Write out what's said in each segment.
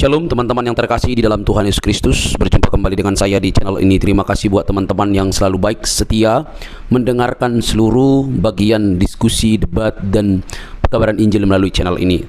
Shalom teman-teman yang terkasih di dalam Tuhan Yesus Kristus. Berjumpa kembali dengan saya di channel ini. Terima kasih buat teman-teman yang selalu baik setia mendengarkan seluruh bagian diskusi, debat, dan pekabaran Injil melalui channel ini.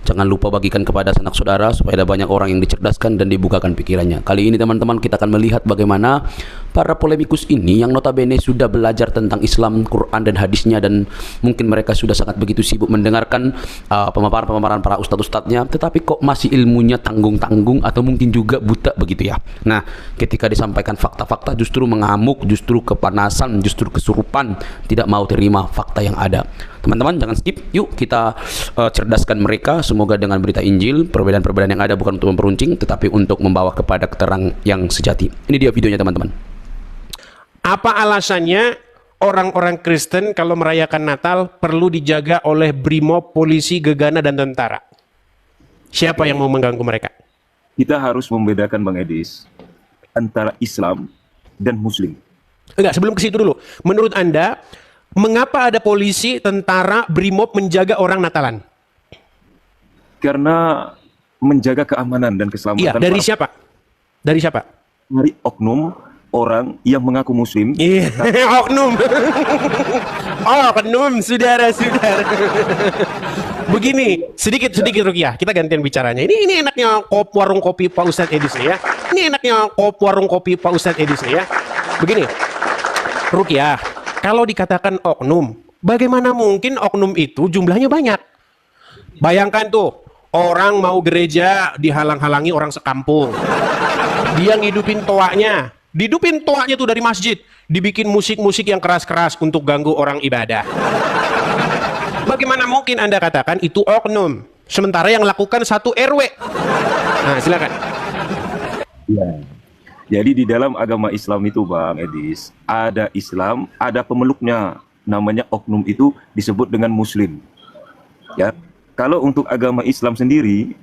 Jangan lupa bagikan kepada sanak saudara supaya ada banyak orang yang dicerdaskan dan dibukakan pikirannya. Kali ini teman-teman kita akan melihat bagaimana para polemikus ini yang notabene sudah belajar tentang Islam, Quran dan hadisnya, dan mungkin mereka sudah sangat begitu sibuk mendengarkan pemaparan-pemaparan para ustadz-ustadznya, tetapi kok masih ilmunya tanggung-tanggung atau mungkin juga buta begitu ya. Nah, ketika disampaikan fakta-fakta justru mengamuk, justru kepanasan, justru kesurupan, tidak mau terima fakta yang ada. Teman-teman jangan skip, yuk kita cerdaskan mereka. Semoga dengan berita Injil, perbedaan-perbedaan yang ada bukan untuk memperuncing, tetapi untuk membawa kepada keterang yang sejati. Ini dia videonya teman-teman. Apa alasannya orang-orang Kristen kalau merayakan Natal perlu dijaga oleh BRIMOB, polisi, gegana, dan tentara? Siapa yang mau mengganggu mereka? Kita harus membedakan Bang Edis antara Islam dan Muslim. Enggak, sebelum ke situ dulu. Menurut Anda, mengapa ada polisi, tentara, BRIMOB menjaga orang Natalan? Karena menjaga keamanan dan keselamatan. Iya, dari siapa? Dari siapa? Dari oknum orang yang mengaku Muslim. Iya, oknum. Oknum, saudara-saudara. Begini, sedikit Rukiah, kita gantian bicaranya. Ini enaknya warung kopi Pak Ustadz Edis nih ya. Ini enaknya warung kopi Pak Ustadz Edis nih ya. Begini, Rukiah, kalau dikatakan oknum, bagaimana mungkin oknum itu jumlahnya banyak? Bayangkan tuh, orang mau gereja dihalang-halangi orang sekampung. Dia ngidupin toanya. Didupin toanya tuh dari masjid. Dibikin musik-musik yang keras-keras untuk ganggu orang ibadah. Bagaimana mungkin Anda katakan itu oknum? Sementara yang lakukan satu RW. Nah, silakan. Ya. Jadi di dalam agama Islam itu Bang Edis, ada Islam, ada pemeluknya. Namanya oknum itu disebut dengan Muslim. Ya. Kalau untuk agama Islam sendiri,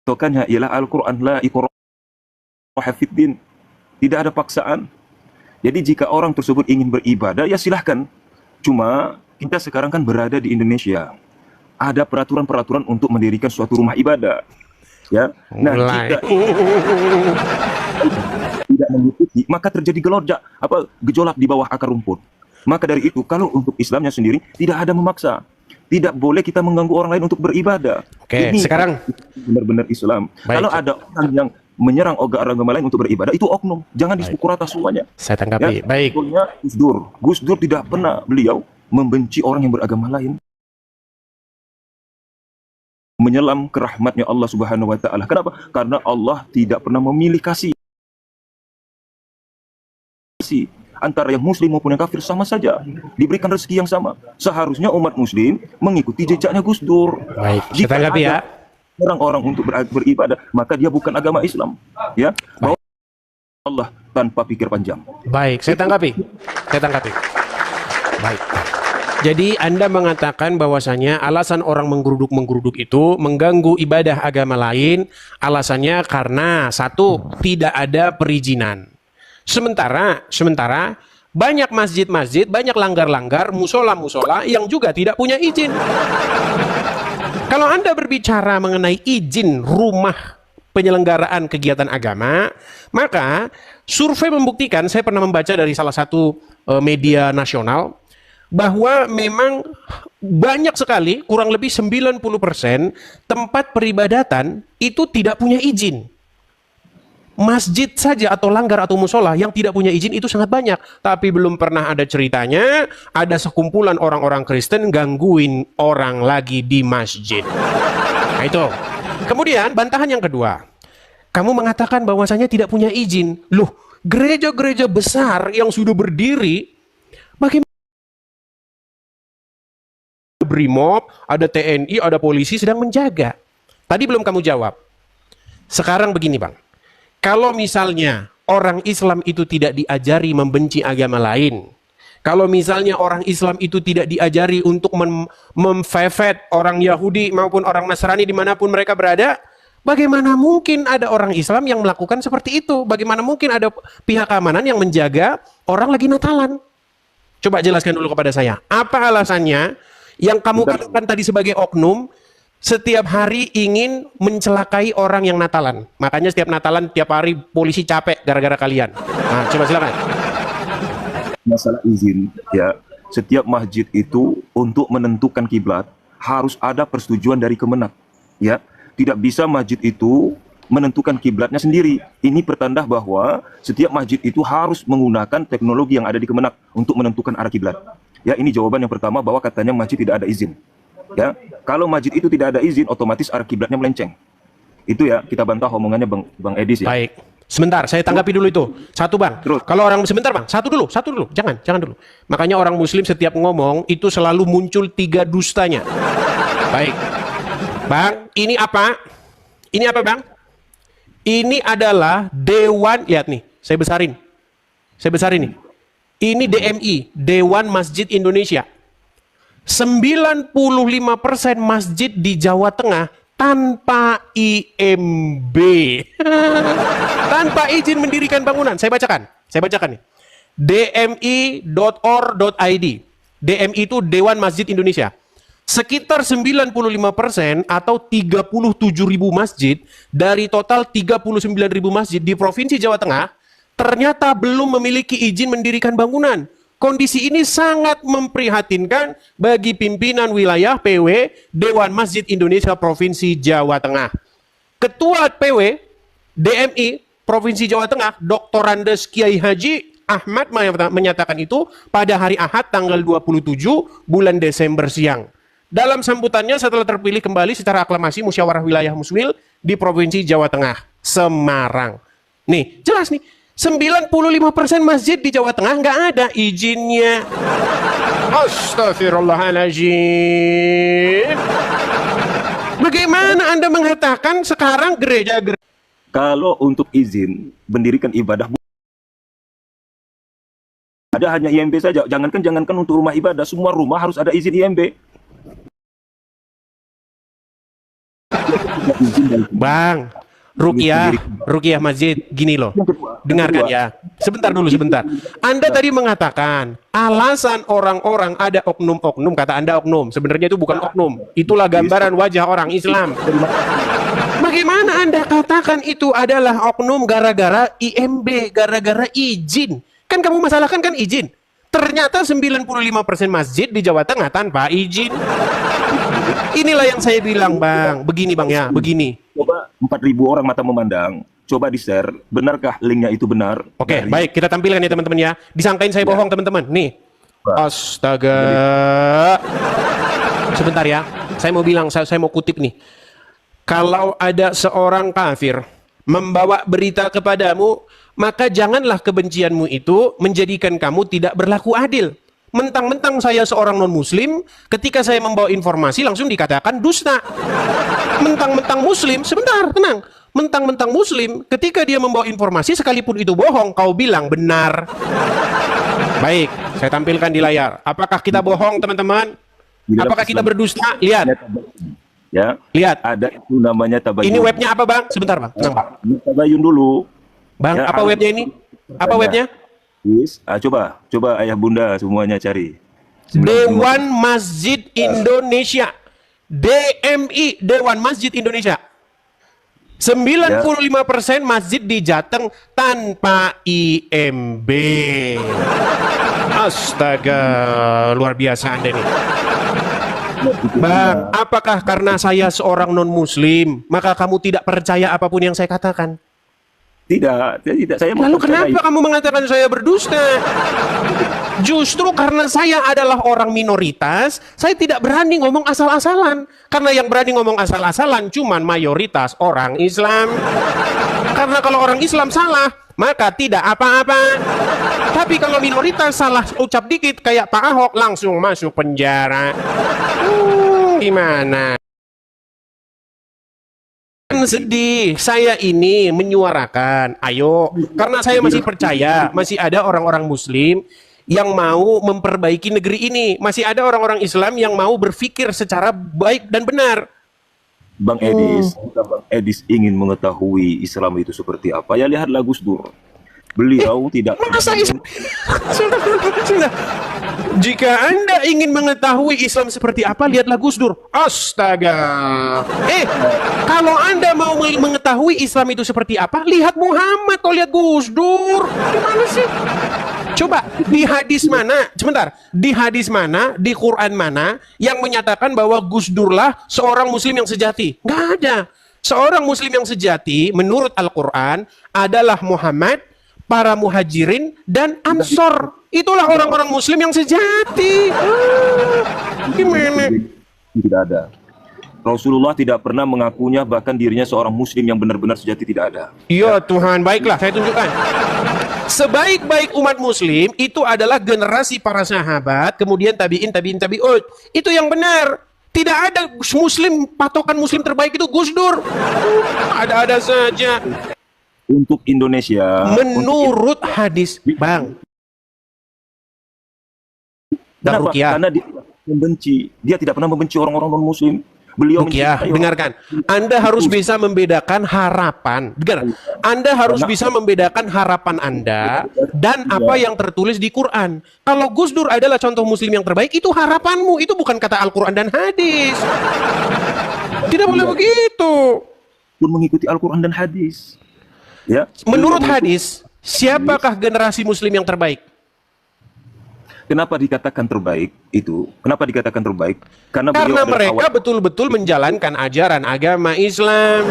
patokannya ialah Al-Quran, la ikraha fiddin. Tidak ada paksaan. Jadi jika orang tersebut ingin beribadah, ya silahkan. Cuma kita sekarang kan berada di Indonesia. Ada peraturan-peraturan untuk mendirikan suatu rumah ibadah. Ya. Nah, jika tidak mengikuti, maka terjadi gejolak di bawah akar rumput. Maka dari itu, kalau untuk Islamnya sendiri, tidak ada memaksa. Tidak boleh kita mengganggu orang lain untuk beribadah. Oke, ini sekarang benar-benar Islam. Baik. Kalau ada orang yang menyerang agama lain untuk beribadah, itu oknum. Jangan dipukul rata semuanya. saya tanggapi. Ya, Baik. contohnya Gus Dur tidak pernah beliau membenci orang yang beragama lain. Menyelam ke rahmatnya Allah Subhanahu wa taala. Kenapa? Karena Allah tidak pernah memilih kasih antara yang muslim maupun yang kafir sama saja, diberikan rezeki yang sama. Seharusnya umat muslim mengikuti jejaknya Gus Dur. Baik, saya Jika tanggapi ya. orang-orang untuk beribadah, maka dia bukan agama Islam. Ya, bahwa Allah tanpa pikir panjang. Baik, saya tanggapi. Baik. Jadi Anda mengatakan bahwasanya alasan orang menggeruduk itu mengganggu ibadah agama lain, alasannya karena satu, tidak ada perizinan. Sementara banyak masjid-masjid, banyak langgar-langgar, musola-musola yang juga tidak punya izin. Kalau Anda berbicara mengenai izin rumah penyelenggaraan kegiatan agama, maka survei membuktikan, saya pernah membaca dari salah satu media nasional, bahwa memang banyak sekali, kurang lebih 90% tempat peribadatan itu tidak punya izin. Masjid saja atau langgar atau musola yang tidak punya izin itu sangat banyak. Tapi belum pernah ada ceritanya ada sekumpulan orang-orang Kristen gangguin orang lagi di masjid. Nah itu. Kemudian bantahan yang kedua, kamu mengatakan bahwasanya tidak punya izin. Loh, gereja-gereja besar yang sudah berdiri, bagaimana? BRIMOB, ada TNI, ada polisi sedang menjaga. Tadi belum kamu jawab. Sekarang begini Bang, kalau misalnya orang Islam itu tidak diajari membenci agama lain, kalau misalnya orang Islam itu tidak diajari untuk memfevet orang Yahudi maupun orang Nasrani dimanapun mereka berada, bagaimana mungkin ada orang Islam yang melakukan seperti itu? Bagaimana mungkin ada pihak keamanan yang menjaga orang lagi Natalan? Coba jelaskan dulu kepada saya. Apa alasannya yang kamu katakan tadi sebagai oknum setiap hari ingin mencelakai orang yang Natalan. Makanya setiap Natalan, tiap hari polisi capek gara-gara kalian. Nah, coba silakan. Masalah izin, ya, setiap masjid itu untuk menentukan kiblat harus ada persetujuan dari Kemenak, ya. Tidak bisa masjid itu menentukan kiblatnya sendiri. Ini pertanda bahwa setiap masjid itu harus menggunakan teknologi yang ada di Kemenak untuk menentukan arah kiblat. Ya, ini jawaban yang pertama bahwa katanya masjid tidak ada izin. Ya, kalau masjid itu tidak ada izin, otomatis arah kiblatnya melenceng. Itu ya, kita bantah omongannya Bang Edis ya. Baik. Sebentar, saya tanggapi dulu itu. Satu Bang. Terus. Kalau orang sebentar Bang, satu dulu. Jangan dulu. Makanya orang Muslim setiap ngomong itu selalu muncul 3 dustanya. Baik. Bang, ini apa? Ini apa Bang? Ini adalah Dewan, lihat nih, saya besarin nih. Ini DMI, Dewan Masjid Indonesia. 95% masjid di Jawa Tengah tanpa IMB. Tanpa izin mendirikan bangunan. Saya bacakan nih. dmi.or.id. DMI itu Dewan Masjid Indonesia. Sekitar 95% atau 37.000 masjid dari total 39.000 masjid di Provinsi Jawa Tengah ternyata belum memiliki izin mendirikan bangunan. Kondisi ini sangat memprihatinkan bagi pimpinan wilayah PW Dewan Masjid Indonesia Provinsi Jawa Tengah. Ketua PW DMI Provinsi Jawa Tengah, Dr. Andes Kiai Haji Ahmad menyatakan itu pada hari Ahad tanggal 27 bulan Desember siang. Dalam sambutannya setelah terpilih kembali secara aklamasi Musyawarah Wilayah Muswil di Provinsi Jawa Tengah, Semarang. Nih, jelas nih. 95% masjid di Jawa Tengah nggak ada izinnya. Astagfirullahaladzim. Bagaimana Anda mengatakan sekarang gereja Kalau untuk izin mendirikan ibadah ada hanya IMB saja. Jangankan untuk rumah ibadah, semua rumah harus ada izin IMB. Bang, Ruqyah Masjid, gini loh. Dengarkan ya. Sebentar. Anda tadi mengatakan alasan orang-orang ada oknum-oknum, kata Anda oknum. Sebenarnya itu bukan oknum. Itulah gambaran wajah orang Islam. Bagaimana Anda katakan itu adalah oknum gara-gara IMB, gara-gara izin? Kan kamu masalahkan kan izin. Ternyata 95% masjid di Jawa Tengah tanpa izin. Inilah yang saya bilang Bang. Begini Bang ya, begini. Coba 4.000 orang mata memandang. Coba di-share, benarkah linknya itu benar? Oke, baik, kita tampilkan ya teman-teman ya. Disangkain saya bohong teman-teman. Nih. Astaga. Sebentar ya. Saya mau bilang, saya mau kutip nih. Kalau ada seorang kafir membawa berita kepadamu, maka janganlah kebencianmu itu menjadikan kamu tidak berlaku adil. Mentang-mentang saya seorang non-muslim, ketika saya membawa informasi langsung dikatakan dusta. Mentang-mentang muslim, sebentar, tenang. Mentang-mentang muslim, ketika dia membawa informasi sekalipun itu bohong, kau bilang benar. Baik, saya tampilkan di layar. Apakah kita bohong, teman-teman? Apakah kita berdusta? Lihat. Ya. Lihat. Ada itu namanya tabayun. Ini webnya apa, Bang? Sebentar, Bang. Tenang, Bang. Tabayun dulu. Bang, Ya, apa webnya ini? Apa webnya? Yes. Coba ayah bunda semuanya cari. Dewan Masjid Indonesia. DMI, Dewan Masjid Indonesia. 95% masjid di Jateng tanpa IMB. Astaga, luar biasa Anda nih. Bang, apakah karena saya seorang non-muslim, maka kamu tidak percaya apapun yang saya katakan? Tidak. Saya Lalu kenapa kamu mengatakan saya berdusta? Justru karena saya adalah orang minoritas, saya tidak berani ngomong asal-asalan. Karena yang berani ngomong asal-asalan cuman mayoritas orang Islam. Karena kalau orang Islam salah, maka tidak apa-apa. Tapi kalau minoritas salah ucap dikit kayak Pak Ahok langsung masuk penjara. Gimana? Sedih, saya ini menyuarakan, ayo, karena saya masih percaya, masih ada orang-orang muslim yang mau memperbaiki negeri ini, masih ada orang-orang Islam yang mau berpikir secara baik dan benar. Bang Edis, jika Bang Edis ingin mengetahui Islam itu seperti apa, ya lihatlah Gus Dur. Beliau tidak Masa Islam? Sudah. Jika Anda ingin mengetahui Islam seperti apa, lihatlah Gus Dur. Astaga. Kalau Anda mau mengetahui Islam itu seperti apa, lihat Muhammad atau lihat Gus Dur. Gimana sih? Coba di hadis mana? Sebentar. Di hadis mana? Di Quran mana yang menyatakan bahwa Gus Dur lah seorang Muslim yang sejati? Nggak ada. Seorang Muslim yang sejati menurut Al-Quran adalah Muhammad, para muhajirin dan ansor. Itulah orang-orang Muslim yang sejati. Gimana? Tidak ada. Rasulullah tidak pernah mengakunya, bahkan dirinya seorang Muslim yang benar-benar sejati tidak ada. Ya Tuhan, baiklah saya tunjukkan. Sebaik-baik umat Muslim itu adalah generasi para sahabat, kemudian tabiin. Itu yang benar. Tidak ada Muslim, patokan Muslim terbaik itu Gus Dur. Ada-ada saja. Untuk Indonesia, menurut hadis, Bang. Kenapa? Rukiah. Karena dia membenci. Dia tidak pernah membenci orang-orang non-Muslim. Beliau Rukiah, mencintai dengarkan. Anda harus bisa membedakan harapan. Dengar. Anda harus bisa membedakan harapan Anda dan apa yang tertulis di Quran. Kalau Gus Dur adalah contoh Muslim yang terbaik, itu harapanmu. Itu bukan kata Al-Quran dan hadis. Tidak boleh begitu. pun mengikuti Al-Quran dan hadis. Ya. Menurut hadis, siapakah generasi Muslim yang terbaik? Kenapa dikatakan terbaik itu? Kenapa dikatakan terbaik? Karena mereka betul-betul menjalankan ajaran agama Islam.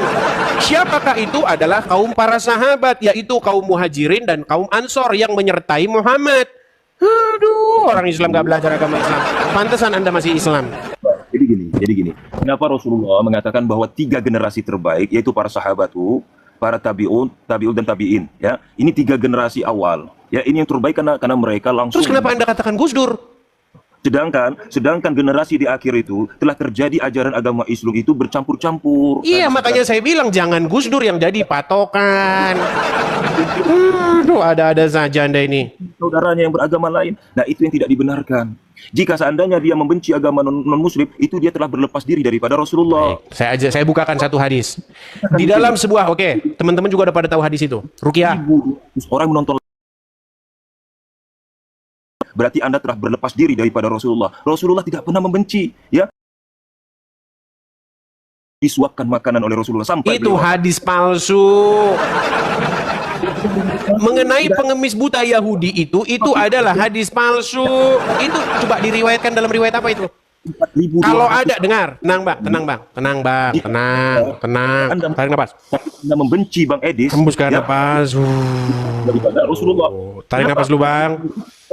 Siapakah itu? Adalah kaum para sahabat, yaitu kaum muhajirin dan kaum ansor yang menyertai Muhammad. Aduh, orang Islam gak belajar agama Islam. Pantesan Anda masih Islam. Jadi gini. Kenapa Rasulullah mengatakan bahwa 3 generasi terbaik, yaitu para sahabat, para tabi'un dan tabi'in, ya. Ini 3 generasi awal. Ya, ini yang terbaik karena mereka langsung. Terus kenapa Anda katakan Gus Dur? Sedangkan generasi di akhir itu telah terjadi ajaran agama Islam itu bercampur-campur. Iya, makanya saya bilang jangan Gus Dur yang jadi patokan. Aduh, ada-ada saja Anda ini. Saudaranya yang beragama lain. Nah, itu yang tidak dibenarkan. Jika seandainya dia membenci agama non-muslim, itu dia telah berlepas diri daripada Rasulullah. Baik, saya bukakan satu hadis. Di dalam sebuah, teman-teman juga udah pada tahu hadis itu. Rukiah. Orang menonton, berarti Anda telah berlepas diri daripada Rasulullah. Rasulullah tidak pernah membenci, ya. Disuapkan makanan oleh Rasulullah sampai itu beliau. Hadis palsu. Mengenai pengemis buta Yahudi itu adalah hadis palsu. Itu coba diriwayatkan dalam riwayat apa itu? Kalau ada, dengar, tenang bang, tenang. Tarik nafas. Anda membenci Bang Edis. Hembuskan nafas. Daripada Rasulullah. Tarik nafas lu bang.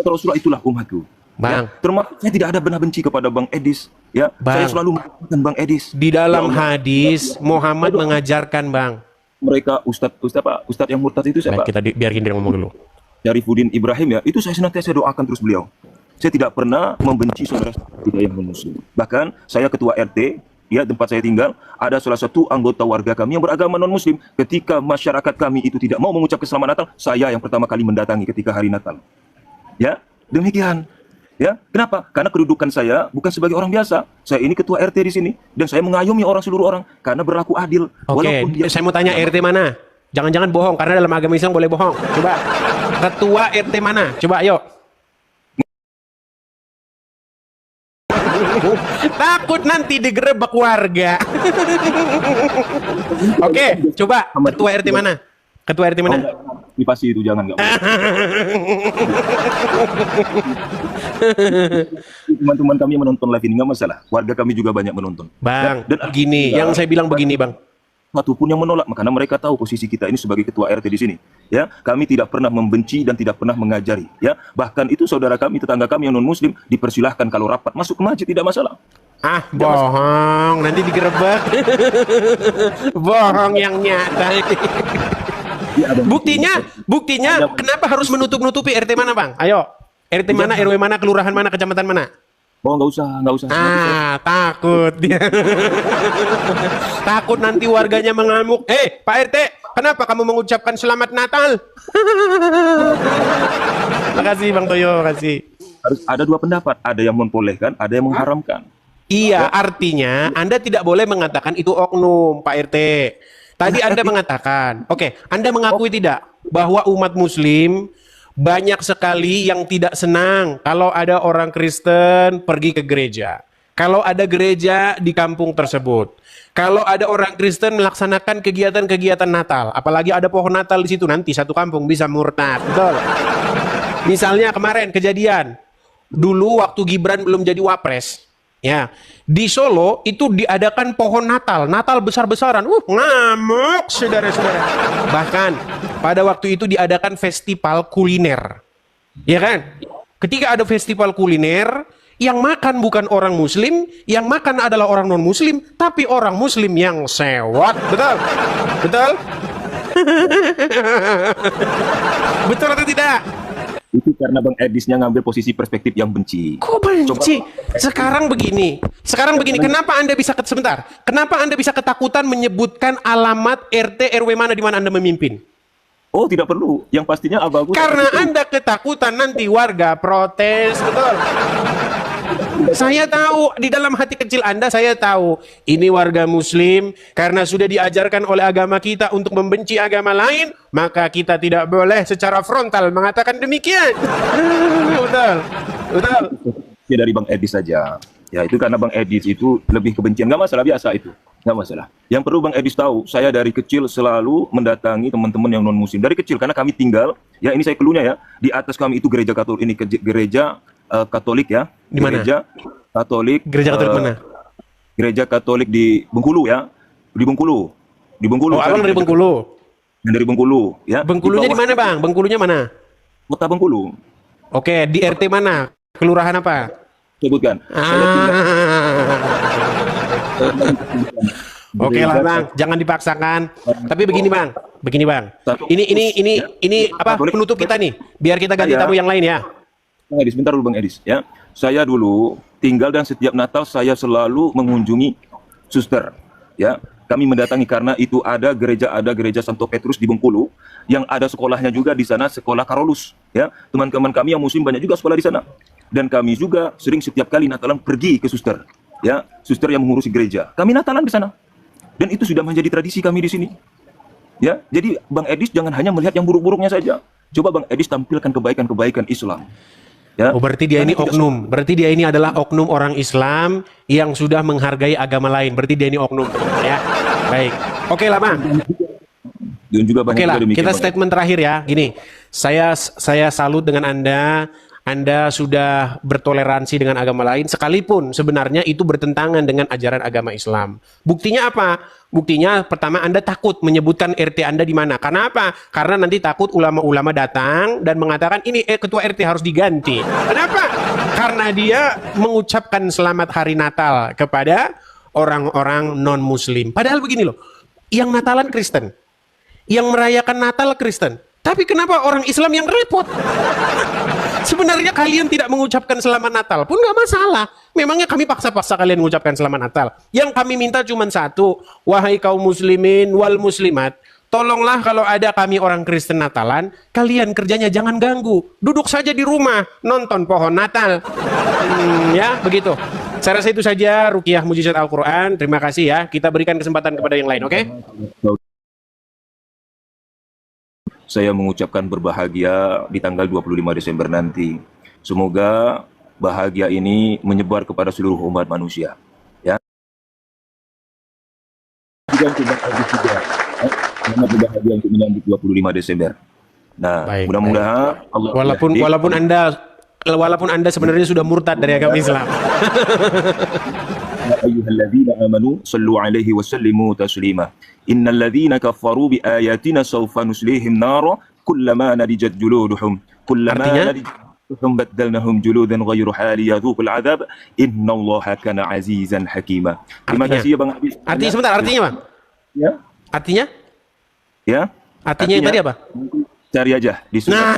Rasulullah itulah umatku. Bang, ya, termasuk saya tidak ada benar benci kepada Bang Edis. Ya, bang, saya selalu mengatakan Bang Edis. Di dalam hadis Muhammad mengajarkan, Bang. Mereka Ustadz yang murtad itu siapa? Baik, kita biarkan dia ngomong dulu. Syarifuddin Ibrahim, ya, itu saya senantiasa doakan terus beliau. Saya tidak pernah membenci saudara kita yang non-muslim. Bahkan saya ketua RT, ya, tempat saya tinggal, ada salah satu anggota warga kami yang beragama non-muslim. Ketika masyarakat kami itu tidak mau mengucapkan selamat Natal, saya yang pertama kali mendatangi ketika hari Natal. Ya, demikian. Ya, kenapa? Karena kedudukan saya bukan sebagai orang biasa. Saya ini ketua RT di sini dan saya mengayomi seluruh orang karena berlaku adil. Oke, saya mau tanya RT mana? Jangan-jangan bohong karena dalam agama Islam boleh bohong. Coba ketua RT mana? Coba ayo. Takut nanti digerebek warga. Oke, coba ketua RT mana? Ketua RT mana? Pasti itu jangan, nggak boleh. Teman-teman kami menonton live ini nggak masalah. Warga kami juga banyak menonton. Bang, dan begini, yang saya bilang begini, Bang. Satu pun yang menolak, karena mereka tahu posisi kita ini sebagai ketua RT di sini. Ya, kami tidak pernah membenci dan tidak pernah mengajari. Ya, bahkan itu saudara kami, tetangga kami yang non Muslim dipersilahkan kalau rapat masuk ke masjid tidak masalah. Bohong, nanti digerebek. Bohong yang nyata. Buktinya kenapa harus menutup-nutupi RT mana, Bang? Ayo, RT mana, RW mana, kelurahan mana, kecamatan mana? Oh, nggak usah. Takut dia. Takut nanti warganya mengamuk. Pak RT, kenapa kamu mengucapkan selamat Natal? Makasih Bang Toyo, makasih. Harus ada 2 pendapat, ada yang membolehkan, ada yang mengharamkan. Iya, artinya Anda tidak boleh mengatakan itu oknum, Pak RT. Tadi Anda mengatakan, Anda mengakui tidak bahwa umat muslim banyak sekali yang tidak senang kalau ada orang Kristen pergi ke gereja. Kalau ada gereja di kampung tersebut. Kalau ada orang Kristen melaksanakan kegiatan-kegiatan Natal, apalagi ada pohon Natal di situ, nanti satu kampung bisa murtad. Betul. Misalnya kemarin kejadian, dulu waktu Gibran belum jadi wapres, ya, di Solo itu diadakan pohon Natal, Natal besar-besaran, ngamuk saudara-saudara. Bahkan pada waktu itu diadakan festival kuliner, ya kan? Ketika ada festival kuliner, yang makan bukan orang Muslim, yang makan adalah orang non Muslim, tapi orang Muslim yang sewot, betul, betul, betul atau tidak? Itu karena Bang Edisnya ngambil posisi perspektif yang benci. Kok benci? Sekarang begini. Kenapa Anda bisa sebentar? Kenapa Anda bisa ketakutan menyebutkan alamat RT RW mana di mana Anda memimpin? Oh, tidak perlu. Yang pastinya Abagus. Karena Anda ketakutan nanti warga protes, betul. Saya tahu di dalam hati kecil Anda, saya tahu ini warga Muslim karena sudah diajarkan oleh agama kita untuk membenci agama lain, maka kita tidak boleh secara frontal mengatakan demikian. Betul, betul. Ya dari Bang Edis saja. Ya itu karena Bang Edis itu lebih kebencian, nggak masalah, biasa itu, nggak masalah. Yang perlu Bang Edis tahu, saya dari kecil selalu mendatangi teman-teman yang non Muslim dari kecil karena kami tinggal, ya ini saya keluhnya ya, di atas kami itu gereja Katolik, ini gereja Katolik ya. Di mana? Gereja Katolik. Gereja Katolik mana? Gereja Katolik di Bengkulu ya. Di Bengkulu. Di Bengkulu. Oh, abang dari Bengkulu. Yang dari Bengkulu ya. Bengkulunya di mana, Bang? Bengkulunya mana? Kota Bengkulu. Oke, di RT mana? Kelurahan apa? Sebutkan. Oke lah Bang, jangan dipaksakan. Tapi begini Bang. Ini apa penutup kita nih? Biar kita ganti tamu yang lain ya. Bang Edis, bentar dulu Bang Edis ya. Saya dulu tinggal dan setiap Natal saya selalu mengunjungi suster ya. Kami mendatangi karena itu ada gereja Santo Petrus di Bengkulu yang ada sekolahnya juga di sana, sekolah Karolus ya. Teman-teman kami yang muslim banyak juga sekolah di sana. Dan kami juga sering setiap kali Natalan pergi ke suster ya, suster yang mengurusi gereja. Kami Natalan di sana. Dan itu sudah menjadi tradisi kami di sini. Ya, jadi Bang Edis jangan hanya melihat yang buruk-buruknya saja. Coba Bang Edis tampilkan kebaikan-kebaikan Islam. Ya. Oh, berarti dia ini oknum. Berarti dia ini adalah oknum orang Islam yang sudah menghargai agama lain. Berarti dia ini oknum. Ya, baik. Oke lah, Bang. Dan juga banyak Oke lah, demikian, kita Bang. statement terakhir ya. Gini, saya salut dengan Anda. Anda sudah bertoleransi dengan agama lain, sekalipun sebenarnya itu bertentangan dengan ajaran agama Islam. Buktinya apa? Buktinya pertama Anda takut menyebutkan RT Anda di mana. Karena apa? Karena nanti takut ulama-ulama datang dan mengatakan ini ketua RT harus diganti. Kenapa? Karena dia mengucapkan selamat hari Natal kepada orang-orang non-Muslim. Padahal begini loh, yang Natalan Kristen, yang merayakan Natal Kristen. Tapi kenapa orang Islam yang repot? Sebenarnya kalian tidak mengucapkan selamat Natal pun nggak masalah. Memangnya kami paksa-paksa kalian mengucapkan selamat Natal. Yang kami minta cuma satu, wahai kaum muslimin wal muslimat, tolonglah kalau ada kami orang Kristen Natalan, kalian kerjanya jangan ganggu. Duduk saja di rumah, nonton pohon Natal. Ya, begitu. Saya rasa itu saja Ruqyah Mujizat Al-Quran. Terima kasih ya. Kita berikan kesempatan kepada yang lain, oke? Saya mengucapkan berbahagia di tanggal 25 Desember nanti. Semoga bahagia ini menyebar kepada seluruh umat manusia. Ya. Juga untuk selamat berbahagia untuk menyambut 25 Desember. Nah, Baik, mudah-mudahan Allah walaupun Anda sebenarnya sudah murtad dari agama Islam. يا أيها الذين آمنوا صلوا عليه وسلموا تسليما إن الذين كفروا بآياتنا سوف نسليهم نارا كلما نضجت جلودهم نضجت جلودهم بدلناهم جلودا غيرها ليذوقوا العذاب إن الله كان عزيزا حكيما. Terima kasih ya Bang Habib. Artinya sebentar, artinya Bang? Ya. Artinya? Ya. Artinya yang tadi apa? Cari aja di surat.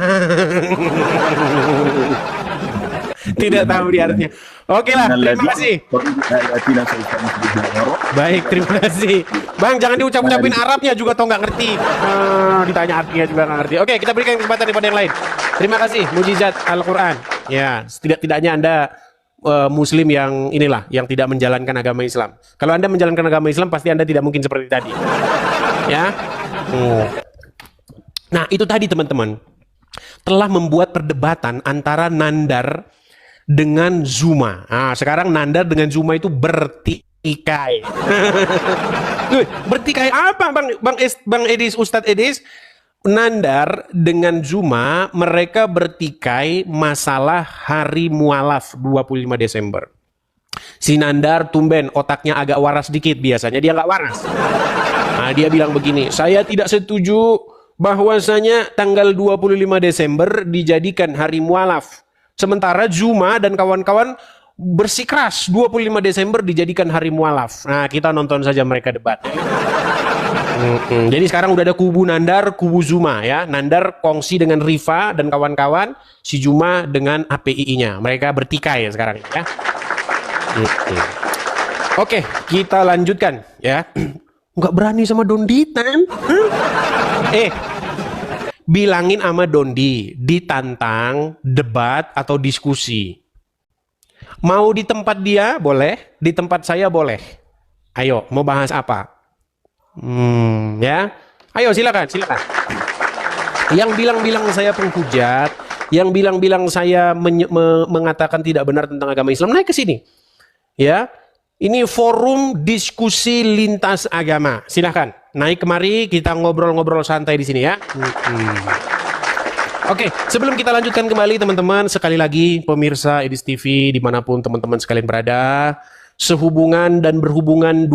Tidak tahu di artinya. Oke lah, terima kasih. Baik, terima kasih. Bang, jangan diucap-ucapin Arabnya juga toh nggak ngerti. Ditanya artinya juga nggak ngerti. Oke, kita berikan kesempatan kepada yang lain. Terima kasih, Mujizat Al-Quran. Ya, setidak-tidaknya Anda Muslim yang inilah, yang tidak menjalankan agama Islam. Kalau Anda menjalankan agama Islam, pasti Anda tidak mungkin seperti tadi. Ya. Nah, itu tadi teman-teman telah membuat perdebatan antara Nandar dengan Zuma. Nah, sekarang Nandar dengan Zuma itu bertikai. Bertikai apa Bang Edis, Ustadz Edis? Nandar dengan Zuma mereka bertikai masalah hari mualaf 25 Desember. Si Nandar tumben otaknya agak waras dikit, biasanya dia nggak waras. Nah, dia bilang begini, saya tidak setuju bahwasanya tanggal 25 Desember dijadikan hari mualaf. Sementara Zuma dan kawan-kawan bersikeras 25 Desember dijadikan hari mualaf. Nah, kita nonton saja mereka debat. Jadi sekarang udah ada kubu Nandar, kubu Zuma ya. Nandar kongsi dengan Rifa dan kawan-kawan, si Zuma dengan APII-nya. Mereka bertikai ya sekarang ya. Oke, kita lanjutkan ya. Nggak berani sama Donditan. Bilangin sama Dondi, ditantang, debat atau diskusi. Mau di tempat dia boleh, di tempat saya boleh. Ayo, mau bahas apa? Ya, ayo silakan. Yang bilang-bilang saya penghujat, yang bilang-bilang saya mengatakan tidak benar tentang agama Islam, naik ke sini. Ya, ini forum diskusi lintas agama. Silakan naik kemari, kita ngobrol-ngobrol santai di sini ya. Oke, sebelum kita lanjutkan kembali teman-teman, sekali lagi pemirsa Edis TV dimanapun teman-teman sekalian berada, sehubungan dan berhubungan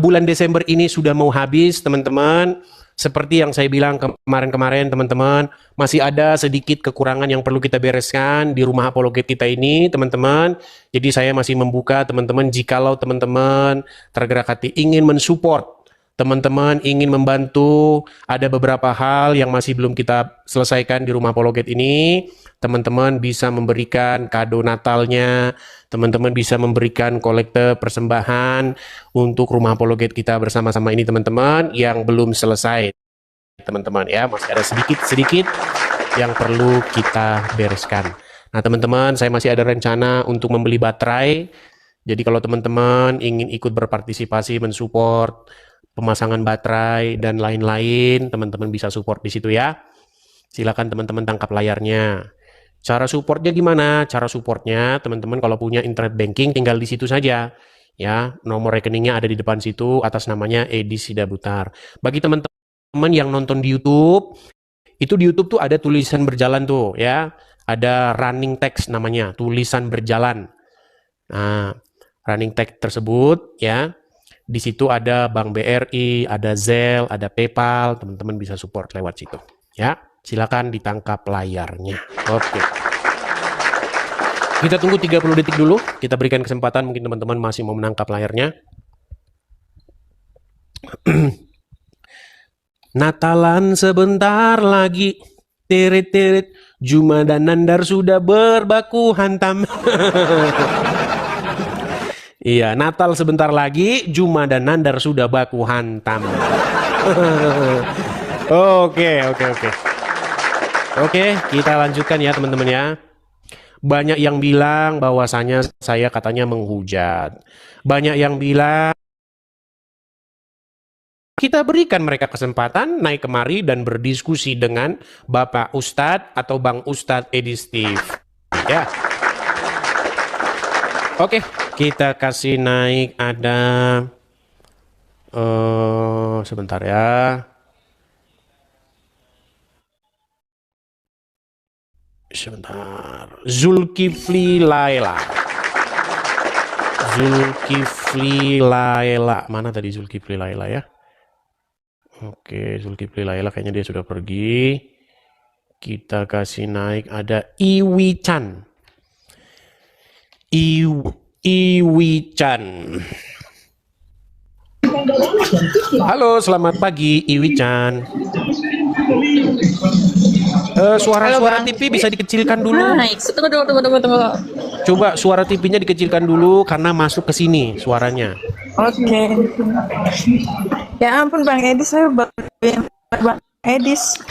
bulan Desember ini sudah mau habis teman-teman. Seperti yang saya bilang kemarin-kemarin teman-teman, masih ada sedikit kekurangan yang perlu kita bereskan di rumah apologet kita ini teman-teman. Jadi saya masih membuka teman-teman, jikalau teman-teman tergerak hati ingin mensupport, teman-teman ingin membantu, ada beberapa hal yang masih belum kita selesaikan di rumah apologet ini. Teman-teman bisa memberikan kado Natalnya, teman-teman bisa memberikan kolekte persembahan untuk rumah apologet kita bersama-sama ini teman-teman yang belum selesai. Teman-teman ya, masih ada sedikit yang perlu kita bereskan. Nah teman-teman, saya masih ada rencana untuk membeli baterai. Jadi kalau teman-teman ingin ikut berpartisipasi mensupport pemasangan baterai dan lain-lain, teman-teman bisa support di situ ya. Silakan teman-teman tangkap layarnya. Cara supportnya gimana? Cara supportnya teman-teman kalau punya internet banking tinggal di situ saja. Ya, nomor rekeningnya ada di depan situ, atas namanya Edis Sidabutar. Bagi teman-teman yang nonton di YouTube, itu di YouTube tuh ada tulisan berjalan tuh ya. Ada running text namanya, tulisan berjalan. Nah, running text tersebut ya. Di situ ada Bank BRI, ada Zelle, ada PayPal, teman-teman bisa support lewat situ. Ya, silakan ditangkap layarnya. Oke. Kita tunggu 30 detik dulu, kita berikan kesempatan mungkin teman-teman masih mau menangkap layarnya. Natalan sebentar lagi, tirit-tirit, Zuma dan Nandar sudah berbaku hantam. Iya, Natal sebentar lagi, Zuma dan Nandar sudah baku hantam. Oke, kita lanjutkan ya teman-teman ya. Banyak yang bilang bahwasanya saya katanya menghujat. Banyak yang bilang kita berikan mereka kesempatan naik kemari dan berdiskusi dengan Bapak Ustadz atau Bang Ustadz Edis Steve. Ya. Oke, kita kasih naik ada sebentar ya. Sebentar. Zulkifli Laila. Mana tadi Zulkifli Laila ya? Oke, Zulkifli Laila kayaknya dia sudah pergi. Kita kasih naik ada Iwi Chan. Iwi Chan. Halo, selamat pagi Iwi Chan. Suara-suara TV bisa dikecilkan dulu. Naik. Tunggu. Coba suara TV-nya dikecilkan dulu karena masuk ke sini suaranya. Oke. Ya ampun Bang Edis, saya Bang Edis.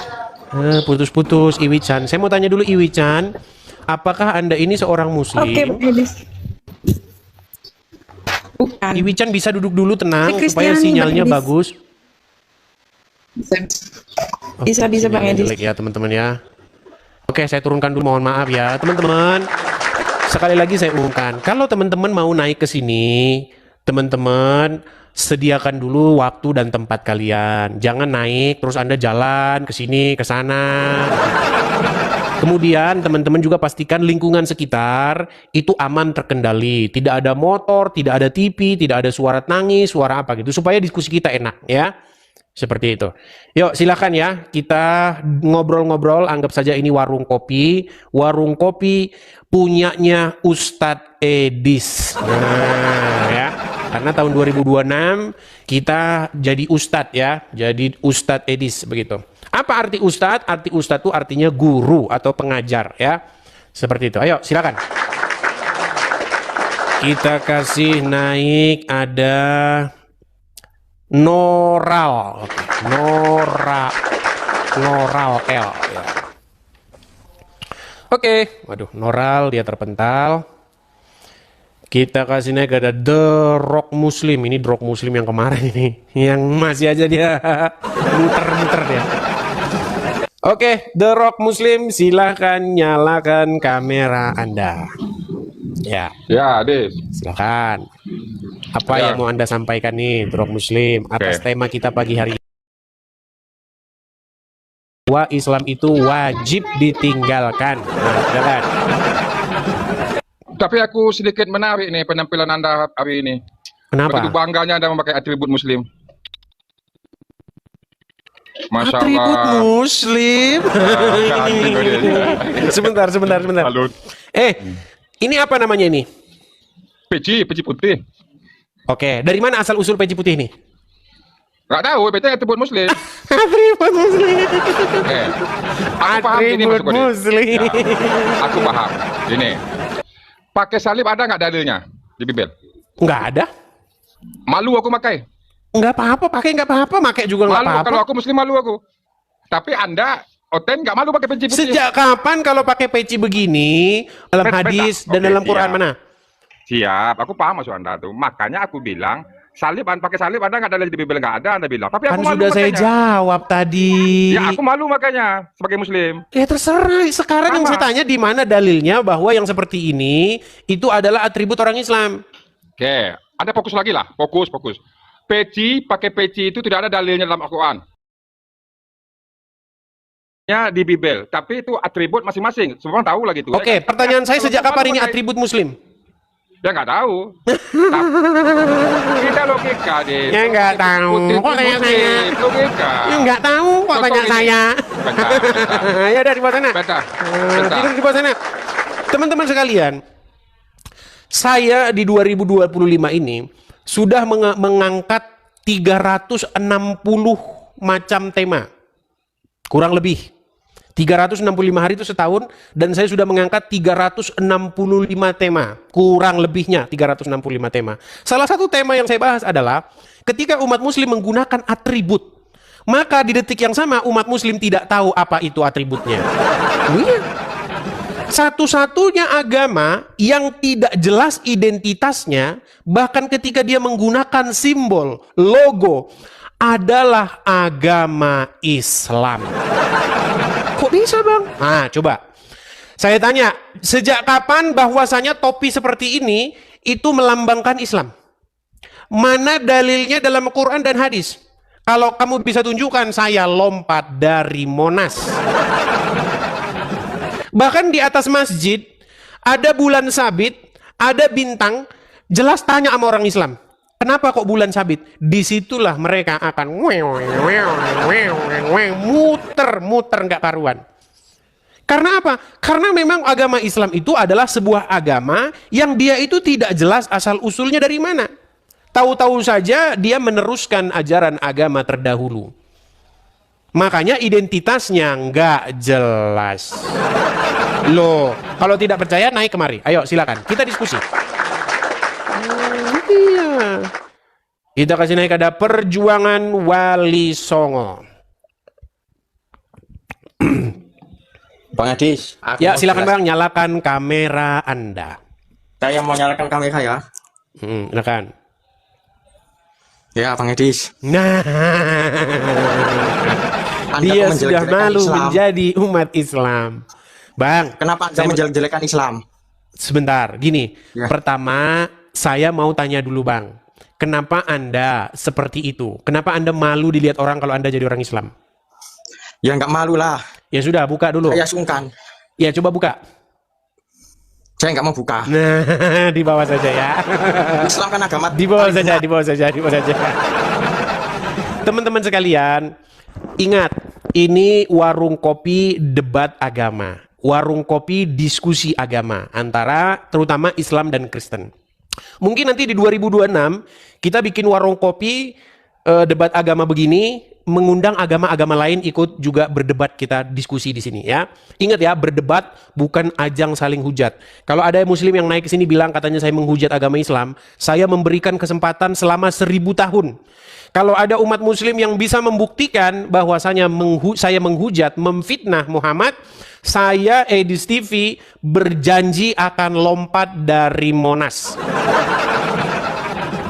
Putus-putus Iwi Chan. Saya mau tanya dulu Iwi Chan, apakah Anda ini seorang muslim? Oke, Bang Edis. Bukan. Iwi Chan bisa duduk dulu tenang Kristiani, supaya sinyalnya Bang Edis. bagus. Bisa Bang Sinyalnya Edis. jelek ya teman-teman ya. Oke, saya turunkan dulu, mohon maaf ya teman-teman. Sekali lagi saya umumkan, kalau teman-teman mau naik ke sini, teman-teman sediakan dulu waktu dan tempat kalian. Jangan naik terus Anda jalan ke sini, ke sana. Kemudian teman-teman juga pastikan lingkungan sekitar itu aman, terkendali. Tidak ada motor, tidak ada TV, tidak ada suara tangis, suara apa gitu. Supaya diskusi kita enak ya. Seperti itu. Yuk silakan ya, kita ngobrol-ngobrol, anggap saja ini warung kopi. Warung kopi punyanya Ustadz Edis. Nah ya, karena tahun 2026 kita jadi Ustadz ya, jadi Ustadz Edis begitu. Apa arti Ustadz? Arti Ustadz itu artinya guru atau pengajar ya. Seperti itu. Ayo silakan. Kita kasih naik ada Noral. Oke. Noral L ya. Oke. Waduh, Noral dia terpental. Kita kasih naik ada The Rock Muslim. Ini The Rock Muslim yang kemarin ini. Yang masih aja dia muter-muter dia. Oke, The Rock Muslim, silahkan nyalakan kamera Anda. Ya. Ya, Adis. Silakan. Apa Ya. yang mau Anda sampaikan nih, The Rock Muslim, atas Oke. tema kita pagi hari ini? Bahwa Islam itu wajib ditinggalkan. Nah, silakan. Tapi aku sedikit menarik nih penampilan Anda hari ini. Kenapa? Begitu bangganya Anda memakai atribut Muslim. Masya Atribut Allah. Muslim. Cantik dia. Sebentar. Salut. Ini apa namanya ini? Peci putih. Oke, dari mana asal usul peci putih ini? Gak tahu, peci atribut Muslim. Atribut Muslim. Aku paham ini Atribut maksudku, Adis. Muslim. Ya, aku paham. Ini. Pakai salib ada nggak dalilnya di Bible? Nggak ada. Malu aku pakai. Nggak apa-apa, pakai nggak apa-apa, pakai juga nggak Malu apa-apa. kalau aku Muslim malu aku. Tapi Anda Oten nggak malu pakai peci putih? Sejak kapan kalau pakai peci begini dalam Bentar. hadis dan Oke, dalam Quran siap. mana? Siap, aku paham maksud Anda tuh. Makanya aku bilang pakai salib Anda nggak ada di Bible, nggak ada Anda bilang. Tapi Kan aku malu sudah saya makanya. jawab tadi. Ya aku malu makanya sebagai Muslim. Ya terserah. Sekarang yang Sama. saya tanya di mana dalilnya bahwa yang seperti ini itu adalah atribut orang Islam. Oke, Anda fokus lagi lah, fokus. Pakai peci itu tidak ada dalilnya dalam Al-Quran. Ya di Bible, tapi itu atribut masing-masing. Semua orang tahu lagi itu. Oke, pertanyaan saya sejak kapan ini atribut Muslim? Ya nggak tahu. Kita logika deh. Ya nggak tahu. Kok tanya saya? Logika. Ya nggak tahu kok Contoh tanya ini. saya. Bentar. Ya dari bawah sana. Bentar. Tidur di bawah sana. Teman-teman sekalian, saya di 2025 ini sudah mengangkat 360 macam tema. Kurang lebih. 365 hari itu setahun dan saya sudah mengangkat 365 tema. Kurang lebihnya 365 tema. Salah satu tema yang saya bahas adalah ketika umat muslim menggunakan atribut, maka di detik yang sama umat muslim tidak tahu apa itu atributnya. Iya. Satu-satunya agama yang tidak jelas identitasnya, bahkan ketika dia menggunakan simbol, logo, adalah agama Islam. Kok bisa bang? Nah coba, saya tanya, sejak kapan bahwasanya topi seperti ini itu melambangkan Islam? Mana dalilnya dalam Quran dan hadis? Kalau kamu bisa tunjukkan, saya lompat dari Monas. Bahkan di atas masjid ada bulan sabit, ada bintang, jelas tanya sama orang Islam, kenapa kok bulan sabit? Disitulah mereka akan muter nggak karuan. Karena apa? Karena memang agama Islam itu adalah sebuah agama yang dia itu tidak jelas asal usulnya dari mana. Tahu-tahu saja dia meneruskan ajaran agama terdahulu. Makanya identitasnya nggak jelas. Loh, kalau tidak percaya naik kemari. Ayo silakan, kita diskusi. Iya. Kita kasih naik ada Perjuangan Wali Songo. Bang Edis, aku Ya mau silakan jelas- bang, nyalakan kamera Anda. Saya mau nyalakan kamera ya. Silakan. Ya, Bang Edis. Nah, Anda Dia kok sudah menjelek-jelekan malu Islam? menjadi umat Islam. Bang, Kenapa Anda saya menjelek-jelekan Islam? sebentar, gini. Ya. Pertama, saya mau tanya dulu Bang. Kenapa Anda seperti itu? Kenapa Anda malu dilihat orang kalau Anda jadi orang Islam? Ya nggak malu lah. Ya sudah, buka dulu. Saya sungkan. Ya, coba buka. Saya nggak mau buka. Nah, di bawah saja ya. Islam kan agama Di bawah paling saja, benar. di bawah saja, di bawah saja. Teman-teman sekalian, ingat, ini warung kopi debat agama. Warung kopi diskusi agama antara terutama Islam dan Kristen. Mungkin nanti di 2026 kita bikin warung kopi debat agama begini, mengundang agama-agama lain ikut juga berdebat, kita diskusi di sini ya. Ingat ya, berdebat bukan ajang saling hujat. Kalau ada muslim yang naik ke sini bilang katanya saya menghujat agama Islam, saya memberikan kesempatan selama 1000 tahun. Kalau ada umat muslim yang bisa membuktikan bahwasanya saya menghujat, memfitnah Muhammad, saya Edis TV berjanji akan lompat dari Monas.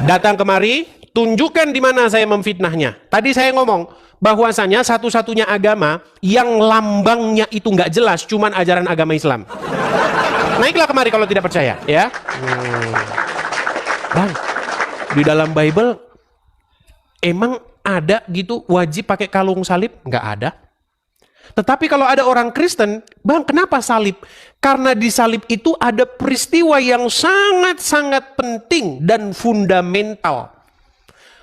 Datang kemari, tunjukkan di mana saya memfitnahnya. Tadi saya ngomong bahwasanya satu-satunya agama yang lambangnya itu nggak jelas, cuman ajaran agama Islam. Naiklah kemari kalau tidak percaya, ya. Bang, di dalam Bible emang ada gitu wajib pakai kalung salib? Nggak ada. Tetapi kalau ada orang Kristen, Bang, kenapa salib? Karena di salib itu ada peristiwa yang sangat-sangat penting dan fundamental.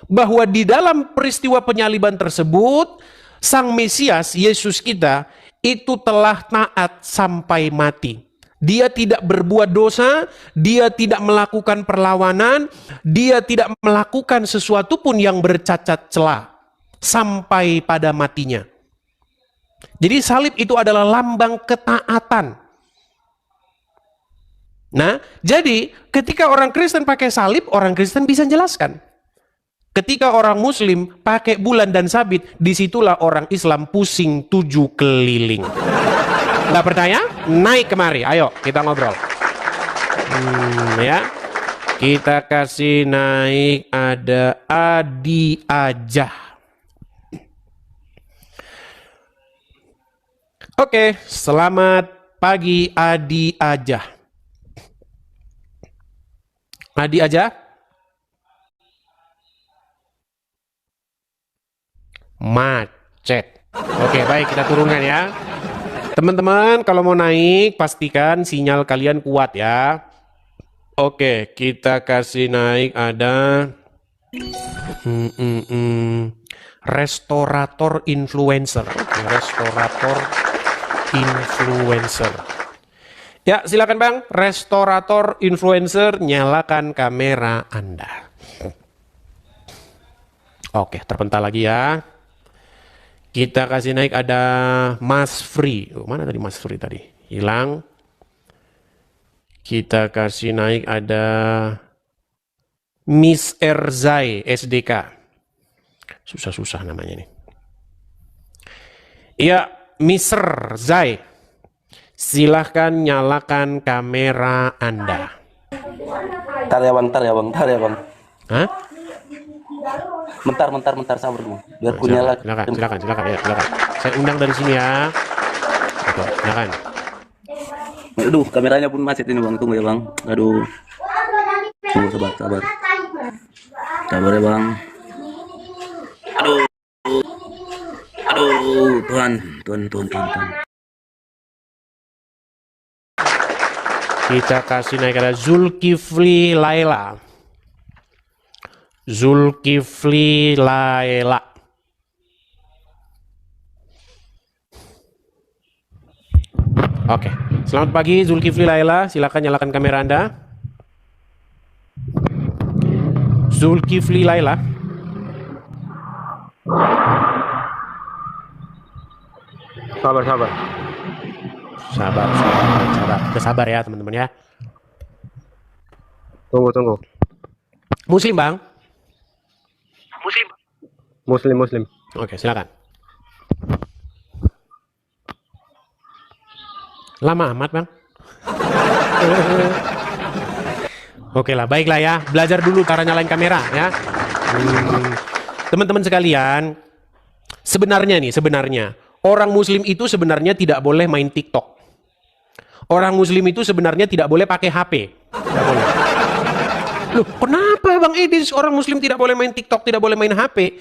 Bahwa di dalam peristiwa penyaliban tersebut, Sang Mesias, Yesus kita, itu telah taat sampai mati. Dia tidak berbuat dosa, dia tidak melakukan perlawanan, dia tidak melakukan sesuatu pun yang bercacat celah sampai pada matinya. Jadi salib itu adalah lambang ketaatan. Nah, jadi ketika orang Kristen pakai salib, orang Kristen bisa jelaskan. Ketika orang Muslim pakai bulan dan sabit, disitulah orang Islam pusing 7 keliling. Nggak percaya? Naik kemari, ayo kita ngobrol. Ya, kita kasih naik, ada Adi aja. Oke, selamat pagi Adi aja. Adi aja. Macet. Oke, baik, kita turunkan ya. Teman-teman, kalau mau naik, pastikan sinyal kalian kuat ya. Oke, kita kasih naik, ada restorator influencer. Oke, restorator influencer. Ya, silakan Bang, restorator influencer, nyalakan kamera Anda. Oke, terpental lagi ya. Kita kasih naik, ada Mas Free. Oh, mana tadi Mas Free tadi? Hilang. Kita kasih naik, ada Miss Erzai SDK. Susah-susah namanya nih. Iya, Mr. Zai. Silahkan nyalakan kamera Anda. Bentar ya bang, Hah? bentar sabar dulu, biar ku nyala. Silakan ya, silakan. Saya undang dari sini ya. Oke, silakan. Aduh, kameranya pun macet ini bang, tunggu ya bang. Aduh, tunggu, sabar ya bang. Aduh, Tuhan. Kita kasih naik, ada Zulkifli Laila. Zulkifli Laila. Oke, selamat pagi Zulkifli Laila. Silakan nyalakan kamera Anda. Zulkifli Laila. Sabar. Kita sabar ya teman-teman ya. Tunggu. Muslim Bang? Muslim. Oke, silakan. Lama amat Bang. Oke lah, baiklah ya. Belajar dulu cara nyalain kamera ya. Teman-teman sekalian, sebenarnya nih, sebenarnya orang muslim itu sebenarnya tidak boleh main TikTok. Orang muslim itu sebenarnya tidak boleh pakai HP. Tidak boleh. Loh, kenapa Bang Edis orang muslim tidak boleh main TikTok, tidak boleh main HP?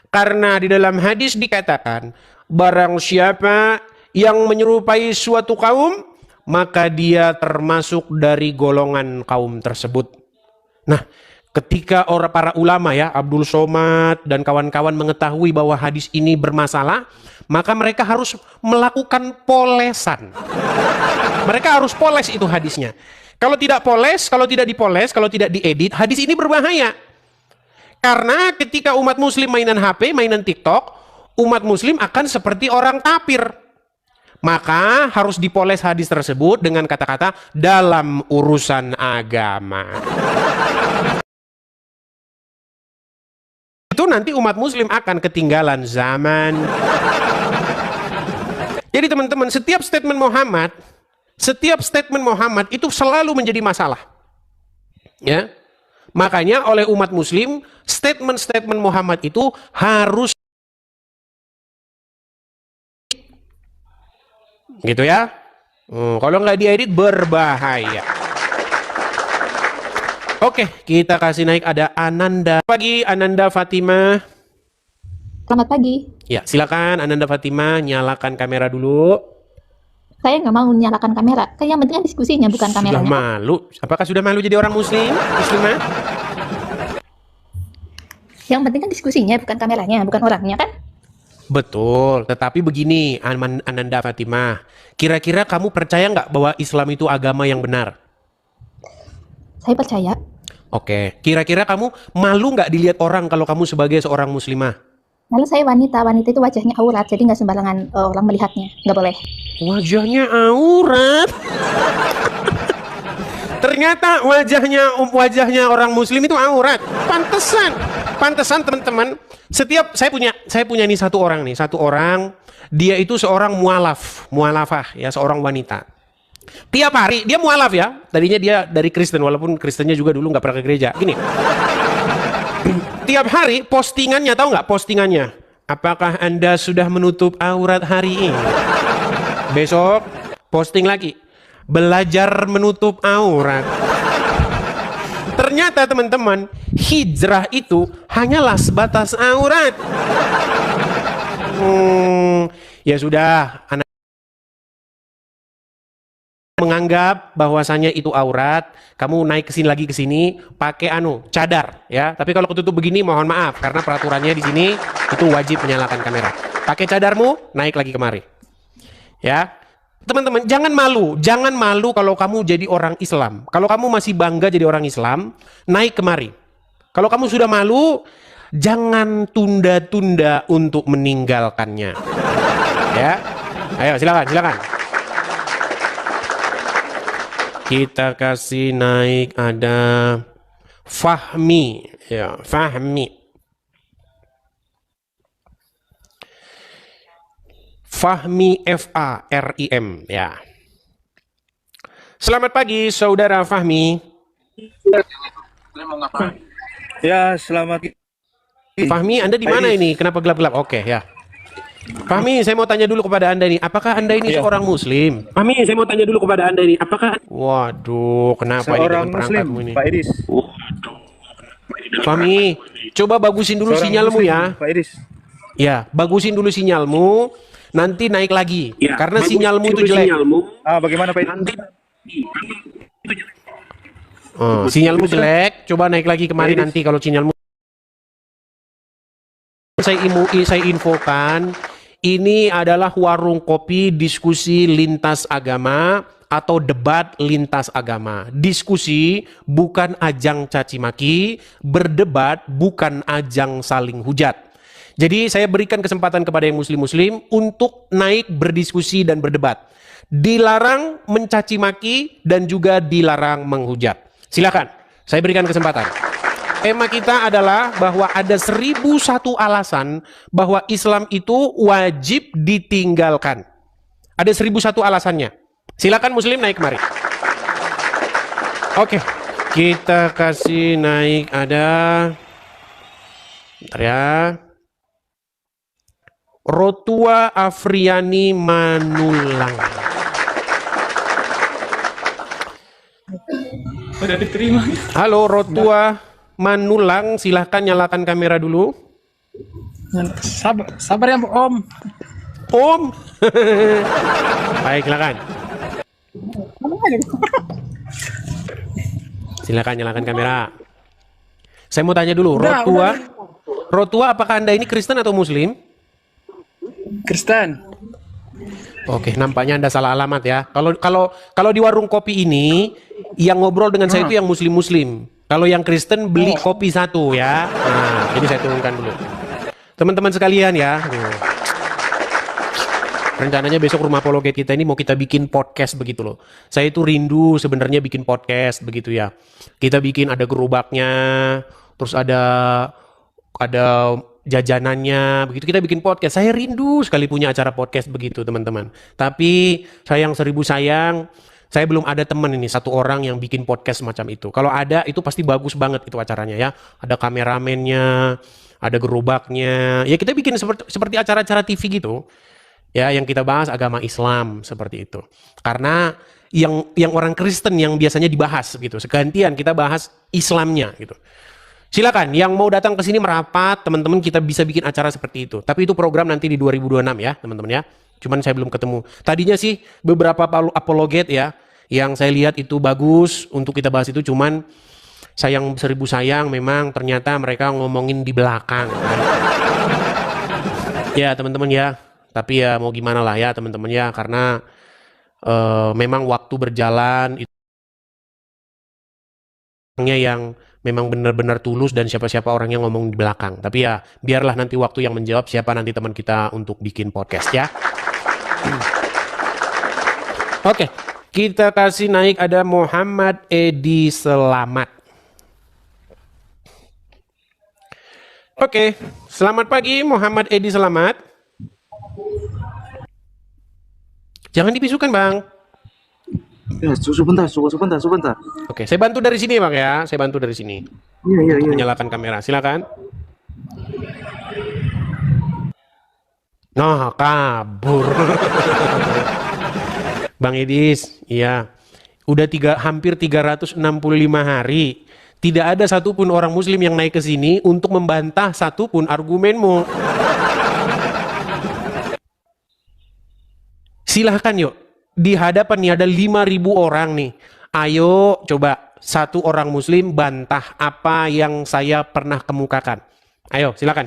Karena di dalam hadis dikatakan, barang siapa yang menyerupai suatu kaum, maka dia termasuk dari golongan kaum tersebut. Nah, ketika para ulama ya, Abdul Somad dan kawan-kawan mengetahui bahwa hadis ini bermasalah, maka mereka harus melakukan polesan. Mereka harus poles itu hadisnya. Kalau tidak poles, kalau tidak dipoles, kalau tidak diedit, hadis ini berbahaya. Karena ketika umat muslim mainan HP, mainan TikTok, umat muslim akan seperti orang kafir. Maka harus dipoles hadis tersebut dengan kata-kata dalam urusan agama. Itu nanti umat muslim akan ketinggalan zaman. Jadi teman-teman, setiap statement Muhammad itu selalu menjadi masalah. Ya. Makanya oleh umat muslim, statement-statement Muhammad itu harus gitu ya. Kalau nggak diedit berbahaya. Oke, kita kasih naik, ada Ananda. Pagi Ananda Fatimah. Selamat pagi. Ya, silakan Ananda Fatimah, nyalakan kamera dulu. Saya nggak mau nyalakan kamera. Kan yang penting kan diskusinya, bukan Sudah kameranya. malu? Apakah sudah malu jadi orang muslimah? Yang penting kan diskusinya, bukan kameranya, bukan orangnya kan? Betul, tetapi begini Ananda Fatimah, kira-kira kamu percaya nggak bahwa Islam itu agama yang benar? Saya percaya. Oke, kira-kira kamu malu nggak dilihat orang kalau kamu sebagai seorang muslimah? Lalu saya wanita itu wajahnya aurat, jadi nggak sembarangan orang melihatnya, nggak boleh. Wajahnya aurat? Ternyata wajahnya orang muslim itu aurat. Pantesan teman-teman. Saya punya nih satu orang, dia itu seorang mualafah ya, seorang wanita. Tiap hari dia mualaf ya. Tadinya dia dari Kristen, walaupun Kristennya juga dulu nggak pernah ke gereja. Gini. Tiap hari postingannya, tahu nggak postingannya? Apakah Anda sudah menutup aurat hari ini? Besok posting lagi. Belajar menutup aurat. Ternyata teman-teman, hijrah itu hanyalah sebatas aurat. Ya sudah, anak menganggap bahwasanya itu aurat, kamu naik ke sini pakai cadar ya. Tapi kalau ketutup begini mohon maaf karena peraturannya di sini itu wajib menyalakan kamera. Pakai cadarmu, naik lagi kemari. Ya. Teman-teman, jangan malu kalau kamu jadi orang Islam. Kalau kamu masih bangga jadi orang Islam, naik kemari. Kalau kamu sudah malu, jangan tunda-tunda untuk meninggalkannya. Ya. Ayo, silakan. Kita kasih naik, ada Fahmi, ya, Fahmi FARIM ya. Selamat pagi saudara Fahmi. Ya, selamat. Fahmi, Anda di mana ini? Kenapa gelap-gelap? Oke, ya. Fahmi, saya mau tanya dulu kepada Anda ini, apakah Anda ini seorang muslim? Fahmi, saya mau tanya dulu kepada Anda ini, apakah... Waduh, kenapa Seorang ini muslim, ini? Pak Idris. Fahmi, coba bagusin dulu Seorang sinyalmu muslim, ya. Pak Idris. Ya, bagusin dulu sinyalmu, nanti naik lagi. Ya, karena sinyalmu itu jelek. Bagaimana Pak Idris? Nanti sinyalmu jelek, coba naik lagi kemari nanti kalau sinyalmu. Saya infokan, ini adalah warung kopi diskusi lintas agama atau debat lintas agama. Diskusi bukan ajang caci maki, berdebat bukan ajang saling hujat. Jadi saya berikan kesempatan kepada yang muslim-muslim untuk naik berdiskusi dan berdebat. Dilarang mencaci maki dan juga dilarang menghujat. Silakan, saya berikan kesempatan. Tema kita adalah bahwa ada 1001 alasan bahwa Islam itu wajib ditinggalkan. Ada 1001 alasannya. Silakan muslim naik kemari. Oke, kita kasih naik, ada. Bentar ya. Rotua Afriani Manulang. Udah diterima. Halo Rotua Manulang, silahkan nyalakan kamera dulu. Sabar ya Om. Om. Baik, silakan. Silakan nyalakan kamera. Saya mau tanya dulu, Rotua, apakah Anda ini Kristen atau Muslim? Kristen. Oke, nampaknya Anda salah alamat ya. Kalau di warung kopi ini yang ngobrol dengan saya itu yang Muslim. Kalau yang Kristen beli kopi satu ya. Nah, jadi saya turunkan dulu. Teman-teman sekalian ya. Rencananya besok Rumah Apologet kita ini mau kita bikin podcast begitu loh. Saya itu rindu sebenarnya bikin podcast begitu ya. Kita bikin ada gerobaknya, terus ada jajanannya, begitu kita bikin podcast. Saya rindu sekali punya acara podcast begitu teman-teman. Tapi sayang seribu sayang, saya belum ada teman ini satu orang yang bikin podcast semacam itu. Kalau ada itu pasti bagus banget itu acaranya ya. Ada kameramennya, ada gerobaknya. Ya kita bikin seperti acara-acara TV gitu. Ya, yang kita bahas agama Islam seperti itu. Karena yang orang Kristen yang biasanya dibahas gitu. Segantian kita bahas Islamnya gitu. Silakan yang mau datang ke sini merapat, teman-teman kita bisa bikin acara seperti itu. Tapi itu program nanti di 2026 ya, teman-teman ya. Cuman saya belum ketemu. Tadinya sih beberapa apologet ya yang saya lihat itu bagus untuk kita bahas itu, cuman sayang seribu sayang memang ternyata mereka ngomongin di belakang. Ya, teman-teman ya. Tapi ya mau gimana lah ya teman-teman ya, karena memang waktu berjalan itu yang memang benar-benar tulus dan siapa-siapa orang yang ngomong di belakang. Tapi ya biarlah nanti waktu yang menjawab siapa nanti teman kita untuk bikin podcast ya. Oke, kita kasih naik ada Muhammad Edi Selamat. Oke, selamat pagi Muhammad Edi Selamat. Jangan dibisukan bang. Ya, sebentar. Oke, saya bantu dari sini bang ya. Saya bantu dari sini. Iya. Menyalakan kamera, silakan. Nah, kabur. Bang Edis, iya. Udah hampir 365 hari. Tidak ada satupun orang muslim yang naik ke sini untuk membantah satupun argumenmu. Silahkan yuk, di hadapan nih ada 5.000 orang nih. Ayo coba satu orang muslim bantah apa yang saya pernah kemukakan. Ayo silakan.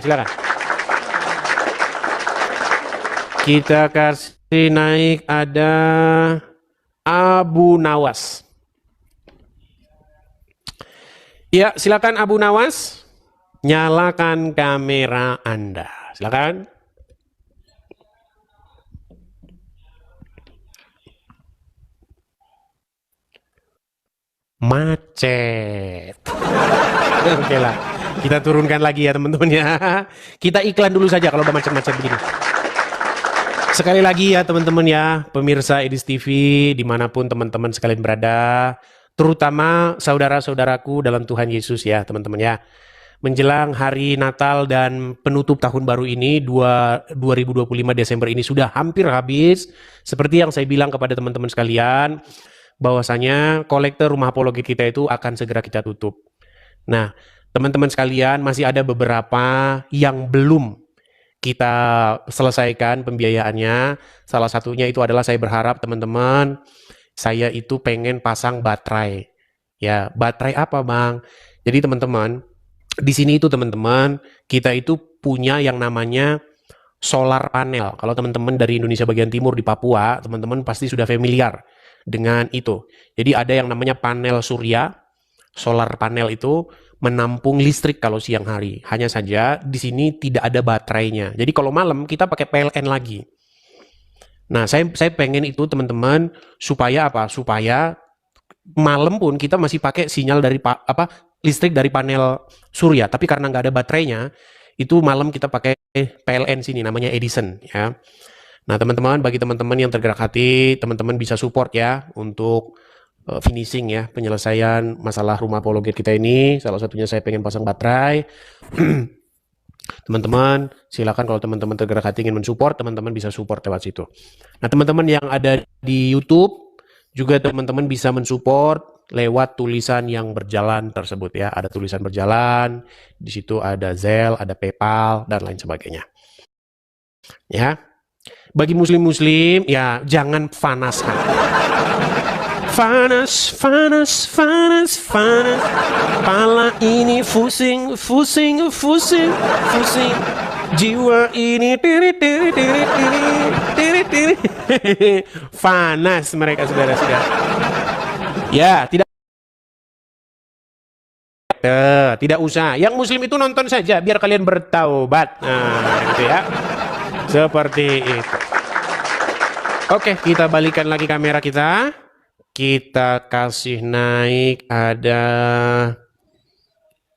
Kita kasih naik ada Abu Nawas. Ya silakan Abu Nawas, nyalakan kamera Anda. Silakan. Macet. Oke lah, kita turunkan lagi ya teman-teman ya. Kita iklan dulu saja kalau udah macet-macet begini. Sekali lagi ya teman-teman ya, pemirsa Edis TV dimanapun teman-teman sekalian berada, terutama saudara-saudaraku dalam Tuhan Yesus ya teman-teman ya. Menjelang hari Natal dan penutup tahun baru ini 2025 Desember ini sudah hampir habis. Seperti yang saya bilang kepada teman-teman sekalian, bahwasanya kolektor Rumah Apologet kita itu akan segera kita tutup. Nah, teman-teman sekalian masih ada beberapa yang belum kita selesaikan pembiayaannya. Salah satunya itu adalah saya berharap teman-teman, saya itu pengen pasang baterai. Ya, baterai apa bang? Jadi teman-teman, di sini itu teman-teman, kita itu punya yang namanya solar panel. Kalau teman-teman dari Indonesia bagian timur di Papua, teman-teman pasti sudah familiar dengan itu. Jadi ada yang namanya panel surya. Solar panel itu menampung listrik kalau siang hari. Hanya saja di sini tidak ada baterainya. Jadi kalau malam kita pakai PLN lagi. Nah, saya pengen itu teman-teman supaya apa? Supaya malam pun kita masih pakai sinyal dari listrik dari panel surya. Tapi karena nggak ada baterainya, itu malam kita pakai PLN sini namanya Edison ya. Nah teman-teman, bagi teman-teman yang tergerak hati, teman-teman bisa support ya untuk finishing ya, penyelesaian masalah Rumah Apologet kita ini. Salah satunya saya pengen pasang baterai. Teman-teman, silakan kalau teman-teman tergerak hati ingin mensupport, teman-teman bisa support lewat situ. Nah, teman-teman yang ada di YouTube juga teman-teman bisa mensupport lewat tulisan yang berjalan tersebut ya. Ada tulisan berjalan, di situ ada Zelle, ada PayPal dan lain sebagainya. Ya. Bagi muslim-muslim ya jangan panas hati. Panas, panas, panas, panas. Pala ini pusing, pusing, pusing, pusing. Jiwa ini tiri, tiri, tiri, tiri, tiri, tiri. Panas mereka saudara-saudara. Ya, tidak usah. Yang muslim itu nonton saja biar kalian bertaubat. Nah, gitu ya. Seperti itu. Oke, kita balikan lagi kamera kita. Kita kasih naik ada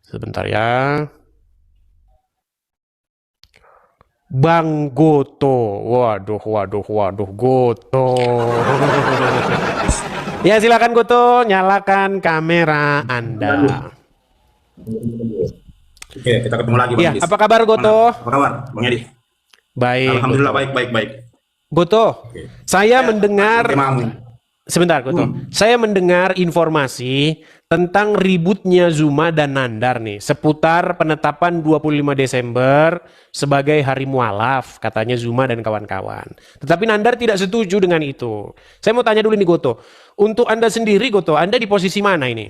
sebentar ya. Bang Goto. Waduh, waduh, waduh, Goto. Ya, silakan Goto, nyalakan kamera Anda. Oke, kita ketemu lagi Bang Ya, Edis. apa kabar Goto? Apa kabar Bang Edi? Baik. Alhamdulillah Goto. baik, baik, baik. Goto, saya mendengar Terima. sebentar Goto. Saya mendengar informasi tentang ributnya Zuma dan Nandar nih seputar penetapan 25 Desember sebagai hari mualaf katanya Zuma dan kawan-kawan. Tetapi Nandar tidak setuju dengan itu. Saya mau tanya dulu nih Goto. Untuk Anda sendiri Goto, Anda di posisi mana ini?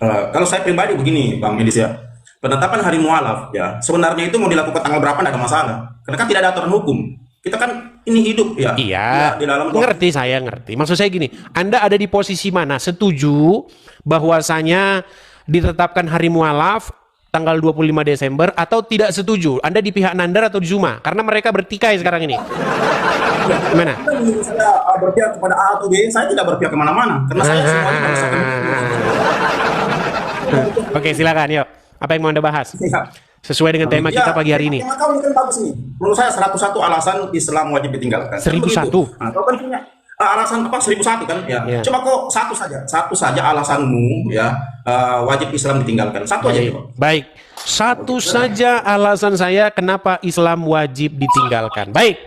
Kalau saya pribadi begini Bang Edis ya. Penetapan hari mualaf ya sebenarnya itu mau dilakukan tanggal berapa tidak ada masalah. Karena kan tidak ada aturan hukum. Kita kan ini hidup ya. Iya, di dalam ngerti saya ngerti. Maksud saya gini, Anda ada di posisi mana? Setuju bahwasanya ditetapkan hari mualaf tanggal 25 Desember atau tidak setuju? Anda di pihak Nandar atau di Zuma? Karena mereka bertikai sekarang ini. Gimana? Saya berpihak kepada A atau B, saya tidak berpihak kemana-mana. Karena saya semuanya berdasarkan Oke, silakan yuk. Apa yang mau Anda bahas? Sesuai dengan tema kita pagi hari ini. Tema kau ini kan bagus nih. Menurut saya 101 alasan Islam wajib ditinggalkan. 1001. Nah, kau kan punya alasan apa 1001 kan? Ya. Ya. Coba kok satu saja alasanmu ya wajib Islam ditinggalkan. Satu aja coba. Baik. Satu saja alasan saya kenapa Islam wajib ditinggalkan. Baik.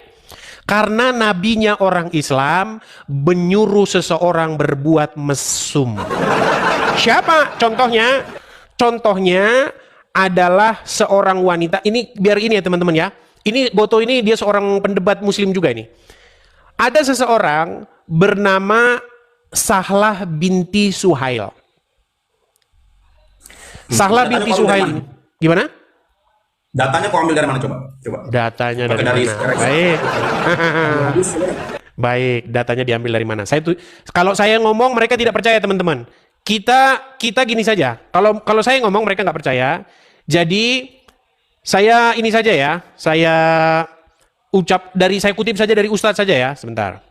Karena nabinya orang Islam menyuruh seseorang berbuat mesum. Siapa contohnya? Contohnya adalah seorang wanita. Ini biar ini ya teman-teman ya. Ini Goto ini dia seorang pendebat muslim juga ini. Ada seseorang bernama Sahlah binti Suhail. Sahlah binti Suhail ini. Gimana? Datanya kau ambil dari mana coba? Coba. Datanya dari mana? Baik. Baik, datanya diambil dari mana? Kalau saya ngomong mereka tidak percaya teman-teman. Kita gini saja. Kalau saya ngomong mereka nggak percaya. Jadi saya ini saja ya. Saya kutip saja dari Ustadz saja ya. Sebentar.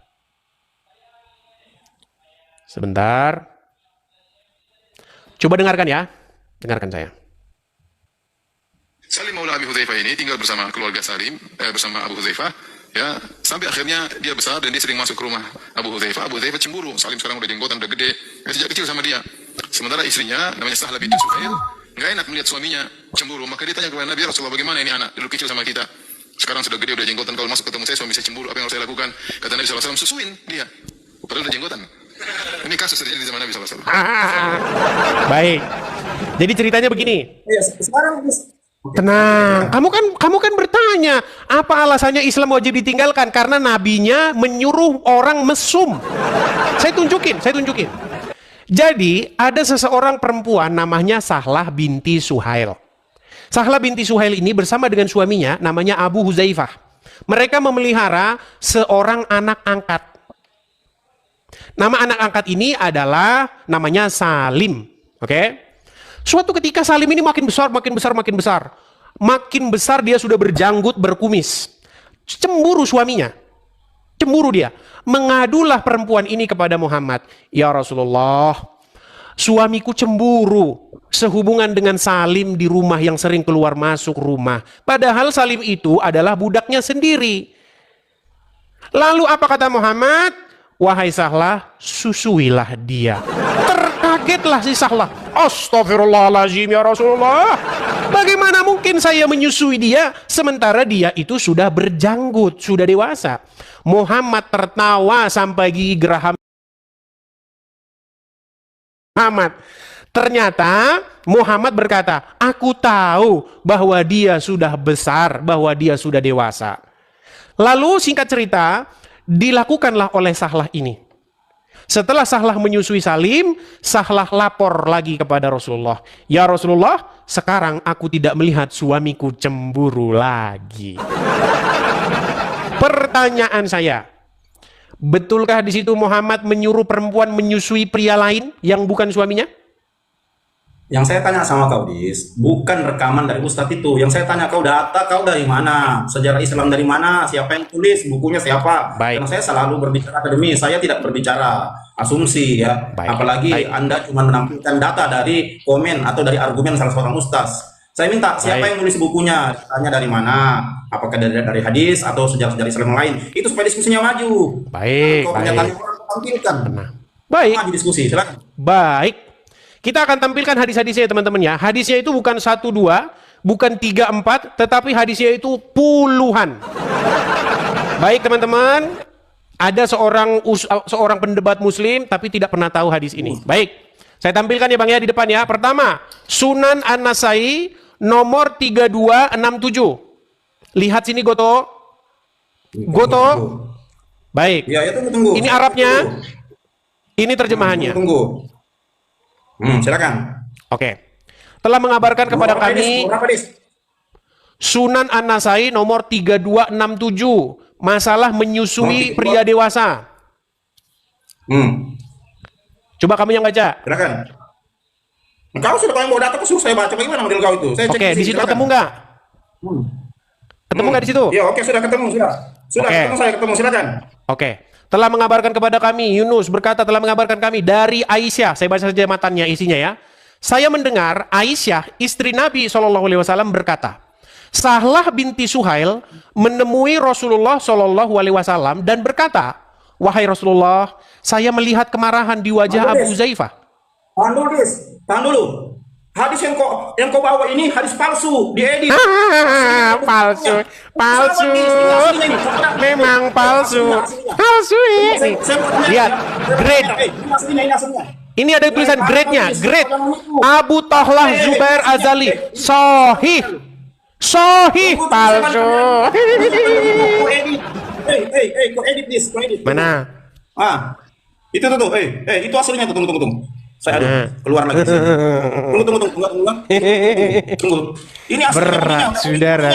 Coba dengarkan ya. Dengarkan saya. Salim Maula Abi Hudzaifah ini tinggal bersama keluarga Salim, bersama Abu Hudzaifah, ya, sampai akhirnya dia besar dan dia sering masuk ke rumah Abu Hudzaifah. Abu Hudzaifah cemburu, Salim sekarang udah jenggotan, udah gede, sejak kecil sama dia. Sementara istrinya, namanya Sahlah binti Suhail, nggak enak melihat suaminya cemburu. Maka dia tanya kepada Nabi, Rasulullah, bagaimana ini anak, dulu kecil sama kita, sekarang sudah gede, udah jenggotan, kalau masuk ketemu saya, suami saya cemburu, apa yang harus saya lakukan? Kata Nabi SAW, susuin dia, padahal udah jenggotan. Ini kasus terjadi di zaman Nabi SAW. Baik. Jadi ceritanya begini. Iya, sekarang Tenang, kamu kan bertanya apa alasannya Islam wajib ditinggalkan? Karena nabinya menyuruh orang mesum. Saya tunjukin. Jadi ada seseorang perempuan namanya Sahlah binti Suhail. Sahlah binti Suhail ini bersama dengan suaminya namanya Abu Hudzaifah. Mereka memelihara seorang anak angkat. Nama anak angkat ini adalah namanya Salim. Oke? Suatu ketika Salim ini makin besar. Makin besar dia sudah berjanggut, berkumis. Cemburu suaminya. Cemburu dia. Mengadulah perempuan ini kepada Muhammad. Ya Rasulullah, suamiku cemburu sehubungan dengan Salim di rumah yang sering keluar masuk rumah. Padahal Salim itu adalah budaknya sendiri. Lalu apa kata Muhammad? Wahai Sahlah, susuilah dia. Terkagetlah si Sahlah. Astagfirullahaladzim ya Rasulullah. Bagaimana mungkin saya menyusui dia sementara dia itu sudah berjanggut, sudah dewasa. Muhammad tertawa sampai gigi geraham Muhammad. Ternyata Muhammad berkata, aku tahu bahwa dia sudah besar, bahwa dia sudah dewasa. Lalu singkat cerita, dilakukanlah oleh Sahlah ini. Setelah Sahlah menyusui Salim, Sahlah lapor lagi kepada Rasulullah. Ya Rasulullah, sekarang aku tidak melihat suamiku cemburu lagi. Pertanyaan saya, betulkah di situ Muhammad menyuruh perempuan menyusui pria lain yang bukan suaminya? Yang saya tanya sama kau, Dis, bukan rekaman dari Ustadz itu. Yang saya tanya kau, data kau dari mana? Sejarah Islam dari mana? Siapa yang tulis? Bukunya siapa? Baik. Karena saya selalu berbicara akademis, saya tidak berbicara asumsi ya. Baik. Apalagi Baik. Anda cuma menampilkan data dari komen atau dari argumen salah seorang ustaz. Saya minta siapa Baik. yang nulis bukunya? Tanya dari mana? Apakah dari hadis atau sejarah-sejarah Islam lain? Itu supaya diskusinya maju. Baik. Kalau pernyataan orang tampilkan. Baik. Maju diskusi, silakan. Baik. Kita akan tampilkan hadis-hadisnya teman-teman ya. Hadisnya itu bukan 1, 2, bukan 3, 4, tetapi hadisnya itu puluhan. Baik teman-teman, ada seorang pendebat muslim tapi tidak pernah tahu hadis ini. Baik, saya tampilkan ya Bang ya di depan ya. Pertama, Sunan An-Nasai nomor 3267. Lihat sini Goto. Goto. Baik. Ya, tunggu. Ini Arabnya. Ini terjemahannya. Tunggu. Silakan. Oke. Telah mengabarkan kepada kami Sunan An-Nasai nomor 3267, masalah menyusui pria dewasa. Coba kami yang baca. Silakan. Kau sudah paling bawa data, suruh saya baca. Bagaimana model kau itu? Saya Oke, di situ ketemu nggak? Ketemu nggak di situ? Ya, oke, sudah ketemu, sudah. Ketemu saya, silakan. Oke. Telah mengabarkan kepada kami, Yunus berkata telah mengabarkan kami dari Aisyah. Saya baca saja matannya, isinya ya. Saya mendengar Aisyah, istri Nabi SAW berkata, Sahlah binti Suhail menemui Rasulullah SAW dan berkata, wahai Rasulullah, saya melihat kemarahan di wajah Abu Zaifah. Tahan dulu. Hadis yang kau bawa ini hadis palsu, diedit. Palsu. Memang palsu. Palsu ini. Lihat, grade. Ini ada tulisan grade-nya. Grade Abu Tahlah Zubair Azali. Sahih palsu. Kau edit this. Mana? Itu tuh. Itu aslinya tuh. Tunggu. Saya keluar lagi. Tunggu. Ini aslinya. Berat, saudara.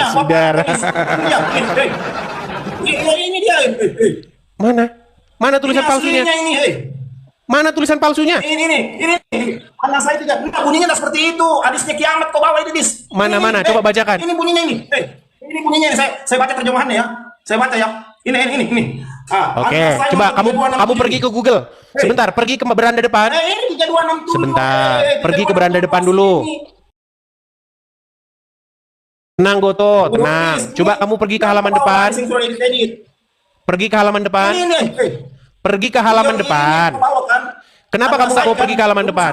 Ini dia. Mana tulisan palsunya? Mana tulisan palsunya? Ini. Anak saya tidak. Bunyinya tidak seperti itu. Hadisnya kiamat kau bawa ini, Dis. Mana? Coba bacakan. Ini bunyinya ini. Ini bunyinya ini. Saya baca terjemahannya ya. Saya baca ya. Ini. Oke, coba kamu pergi ke Google. Sebentar, pergi ke beranda depan. Ini 3267. Sebentar, pergi ke beranda depan dulu. Tenang Goto, tenang. Coba kamu pergi ke halaman depan. Pergi ke halaman depan. Pergi ke halaman depan. Kenapa kamu nggak mau pergi ke halaman depan?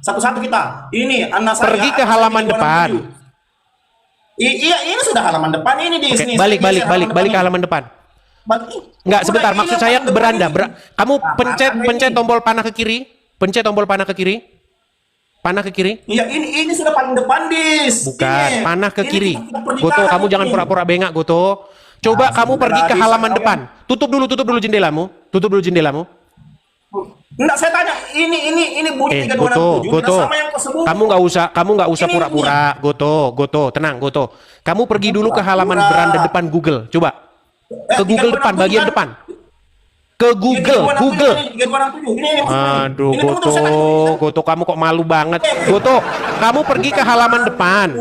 Satu-satu kita. Ini An-Nasai. Pergi ke halaman depan. Iya, ini sudah halaman depan ini di sini. Balik ke halaman depan. Enggak, sebentar. Maksud saya ke beranda. Kamu pencet tombol panah ke kiri. Pencet tombol panah ke kiri. Panah ke kiri. Iya, ini sudah paling depan, Dis. Bukan, panah ke kiri. Goto, kamu jangan pura-pura bengak, Goto. Coba kamu pergi ke halaman depan. Tutup dulu jendelamu. Enggak, saya tanya. Ini bunyi 3267. Goto. Sama yang kau sebut. Kamu nggak usah pura-pura, Goto. Tenang, Goto. Kamu pergi dulu ke halaman beranda depan Google. Coba. Ke Google depan, bagian depan. Ke Google. Aduh, Goto, kamu kok malu banget. Goto, kamu pergi ke halaman depan.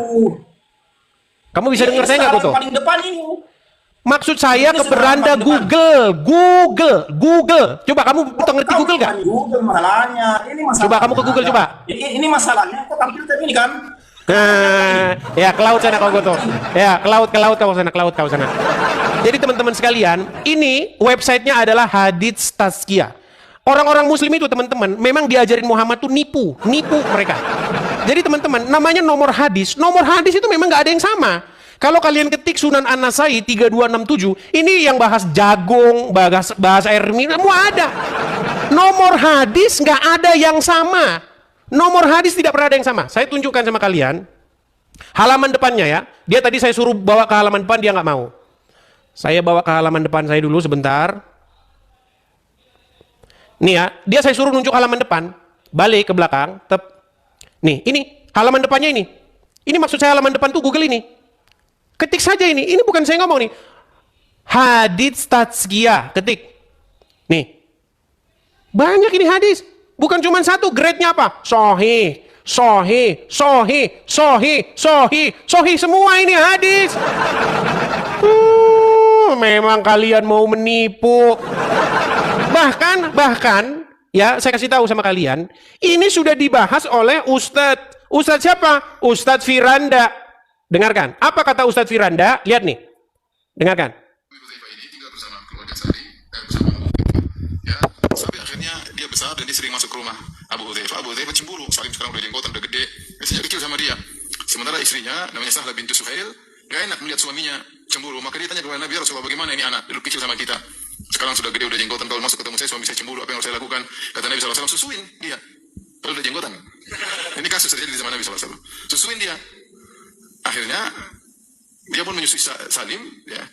Kamu bisa dengar saya nggak, Goto? Paling depan ini. Maksud saya ke beranda Google. Coba kamu ngerti Google nggak? Google masalahnya. Ini masalahnya. Coba kamu ke Google coba. Ini masalahnya. Kok tampilkan ini kan? Ya ke laut sana kau Goto. Ya ke laut kau sana. Jadi teman-teman sekalian, ini websitenya adalah Hadits Tazkiyah. Orang-orang Muslim itu teman-teman memang diajarin Muhammad tuh nipu mereka. Jadi teman-teman, namanya nomor hadis itu memang nggak ada yang sama. Kalau kalian ketik Sunan An-Nasai 3267, ini yang bahas jagung, bahas air minum, semua ada. Nomor hadis nggak ada yang sama. Nomor hadis tidak pernah ada yang sama. Saya tunjukkan sama kalian halaman depannya ya. Dia tadi saya suruh bawa ke halaman depan, dia nggak mau. Saya bawa ke halaman depan saya dulu sebentar. Nih ya, dia saya suruh nunjuk halaman depan. Balik ke belakang. Nih, ini halaman depannya ini. Ini maksud saya halaman depan tuh Google ini. Ketik saja ini. Ini bukan saya ngomong nih. Hadits Tazkiyah. Ketik. Nih. Banyak ini hadis. Bukan cuma satu. Grade-nya apa? Sahih. Sahih. Sahih. Sahih. Sahih. Sahih. Semua ini hadis. Memang kalian mau menipu. Bahkan, ya saya kasih tahu sama kalian. Ini sudah dibahas oleh Ustadz. Ustadz siapa? Ustadz Firanda. Dengarkan, apa kata Ustadz Firanda? Lihat nih, dengarkan. Ya, sampai akhirnya dia besar dan dia sering masuk ke rumah Abu Hudzaifah. Abu Hudzaifah cemburu, Salim sekarang udah jenggotan, udah gede, dia sejak kecil sama dia. Sementara istrinya, namanya Sahlah bintu Suhail, gak enak melihat suaminya cemburu. Maka dia tanya kepada Nabi, ya Rasulullah, bagaimana ini anak, dulu kecil sama kita, sekarang sudah gede, udah jenggotan, kalau masuk ketemu saya, suami saya cemburu, apa yang harus saya lakukan? Kata Nabi SAW, susuin dia, kalau udah jenggotan. Ini kasus terjadi di zaman Nabi SAW. Susuin dia. Akhirnya dia pun menyusui Salim, ya.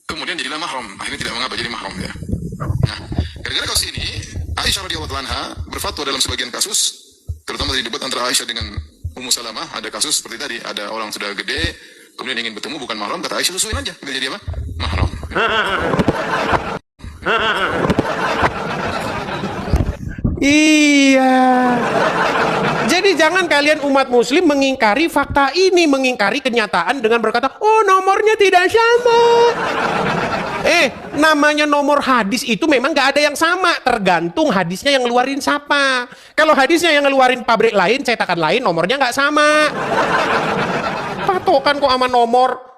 Kemudian jadilah mahram. Akhirnya tidak mengapa jadi mahram, ya. Nah, gara-gara kasus ini, Aisyah radhiyallahu anha berfatwa dalam sebagian kasus, terutama dari debat antara Aisyah dengan Ummu Salamah. Ada kasus seperti tadi, ada orang sudah gede, kemudian ingin bertemu bukan mahram, kata Aisyah susuin aja, biar jadi apa? Mahram. Iya. Jadi jangan kalian umat muslim mengingkari fakta ini, mengingkari kenyataan dengan berkata, oh nomornya tidak sama. Namanya nomor hadis itu memang gak ada yang sama, tergantung hadisnya yang ngeluarin siapa. Kalau hadisnya yang ngeluarin pabrik lain, cetakan lain, nomornya gak sama. Patokan kok sama nomor.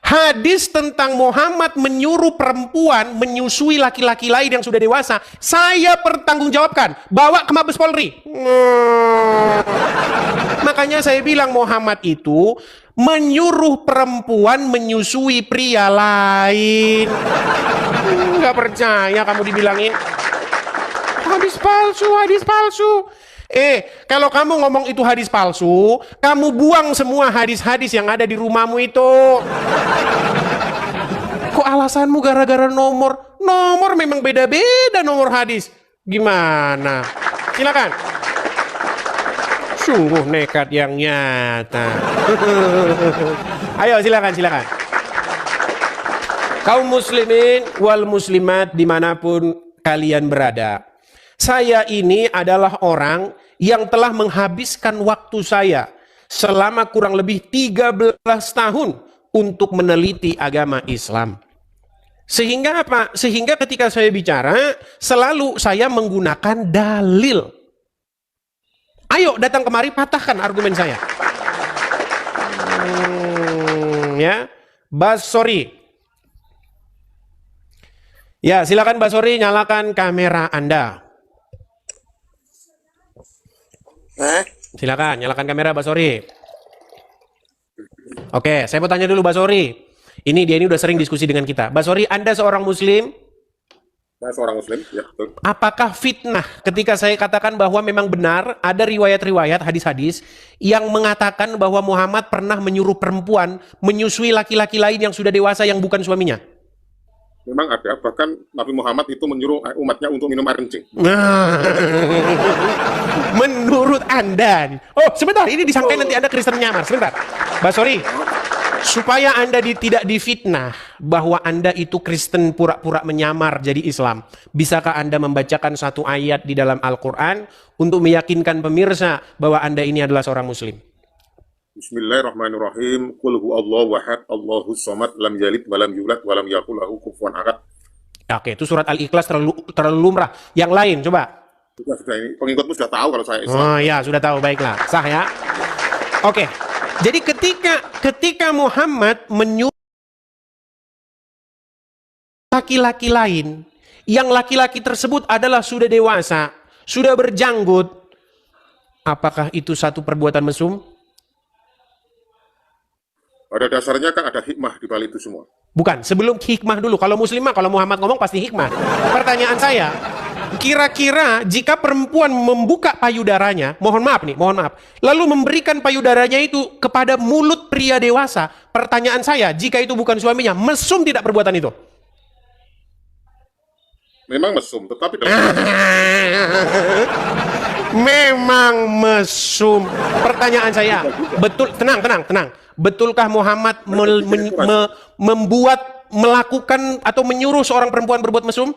Hadis tentang Muhammad menyuruh perempuan menyusui laki-laki lain yang sudah dewasa, saya pertanggungjawabkan, bawa ke Mabes Polri. Makanya saya bilang Muhammad itu menyuruh perempuan menyusui pria lain. Nggak percaya kamu dibilangin hadis palsu, hadis palsu. Kalau kamu ngomong itu hadis palsu, kamu buang semua hadis-hadis yang ada di rumahmu itu. Kok alasanmu gara-gara nomor? Nomor memang beda-beda nomor hadis. Gimana? Silakan. Sungguh nekat yang nyata. Ayo silakan. Kaum muslimin wal muslimat dimanapun kalian berada. Saya ini adalah orang yang telah menghabiskan waktu saya selama kurang lebih 13 tahun untuk meneliti agama Islam. Sehingga apa? Sehingga ketika saya bicara, selalu saya menggunakan dalil. Ayo datang kemari, patahkan argumen saya. Ya, Basori. Ya, silakan Basori, nyalakan kamera Anda. Silakan, nyalakan kamera Basori. Oke, saya mau tanya dulu Basori. Dia udah sering diskusi dengan kita. Basori, Anda seorang Muslim? Saya seorang Muslim, ya betul. Apakah fitnah ketika saya katakan bahwa memang benar ada riwayat-riwayat hadis-hadis yang mengatakan bahwa Muhammad pernah menyuruh perempuan menyusui laki-laki lain yang sudah dewasa yang bukan suaminya? Memang ada, bahkan Nabi Muhammad itu menyuruh umatnya untuk minum air kencing. Menurut Anda, sebentar, ini disangkain nanti Anda Kristen nyamar. Sebentar, Basori, supaya Anda tidak difitnah bahwa Anda itu Kristen pura-pura menyamar jadi Islam, bisakah Anda membacakan satu ayat di dalam Al-Quran untuk meyakinkan pemirsa bahwa Anda ini adalah seorang Muslim? Bismillahirrahmanirrahim. Qul huwallahu ahad, Allahus samad, lam yalid walam yulad walam yakul lahu kufuwan ahad. Oke, itu surat Al-Ikhlas terlalu lumrah. Yang lain coba. Sudah ini pengikutmu sudah tahu kalau saya Islam. Oh ya, sudah tahu, baiklah. Sah ya. Oke. Jadi ketika Muhammad menyuruh laki-laki lain, yang laki-laki tersebut adalah sudah dewasa, sudah berjanggut, Apakah itu satu perbuatan mesum? Pada dasarnya kan ada hikmah di balik itu semua. Bukan, sebelum hikmah dulu. Kalau muslimah, kalau Muhammad ngomong pasti hikmah. Pertanyaan saya, kira-kira jika perempuan membuka payudaranya, mohon maaf, lalu memberikan payudaranya itu kepada mulut pria dewasa, pertanyaan saya, jika itu bukan suaminya, mesum tidak perbuatan itu? Memang mesum, tetapi memang mesum. Pertanyaan saya, betul, tenang. Betulkah Muhammad melakukan atau menyuruh seorang perempuan berbuat mesum?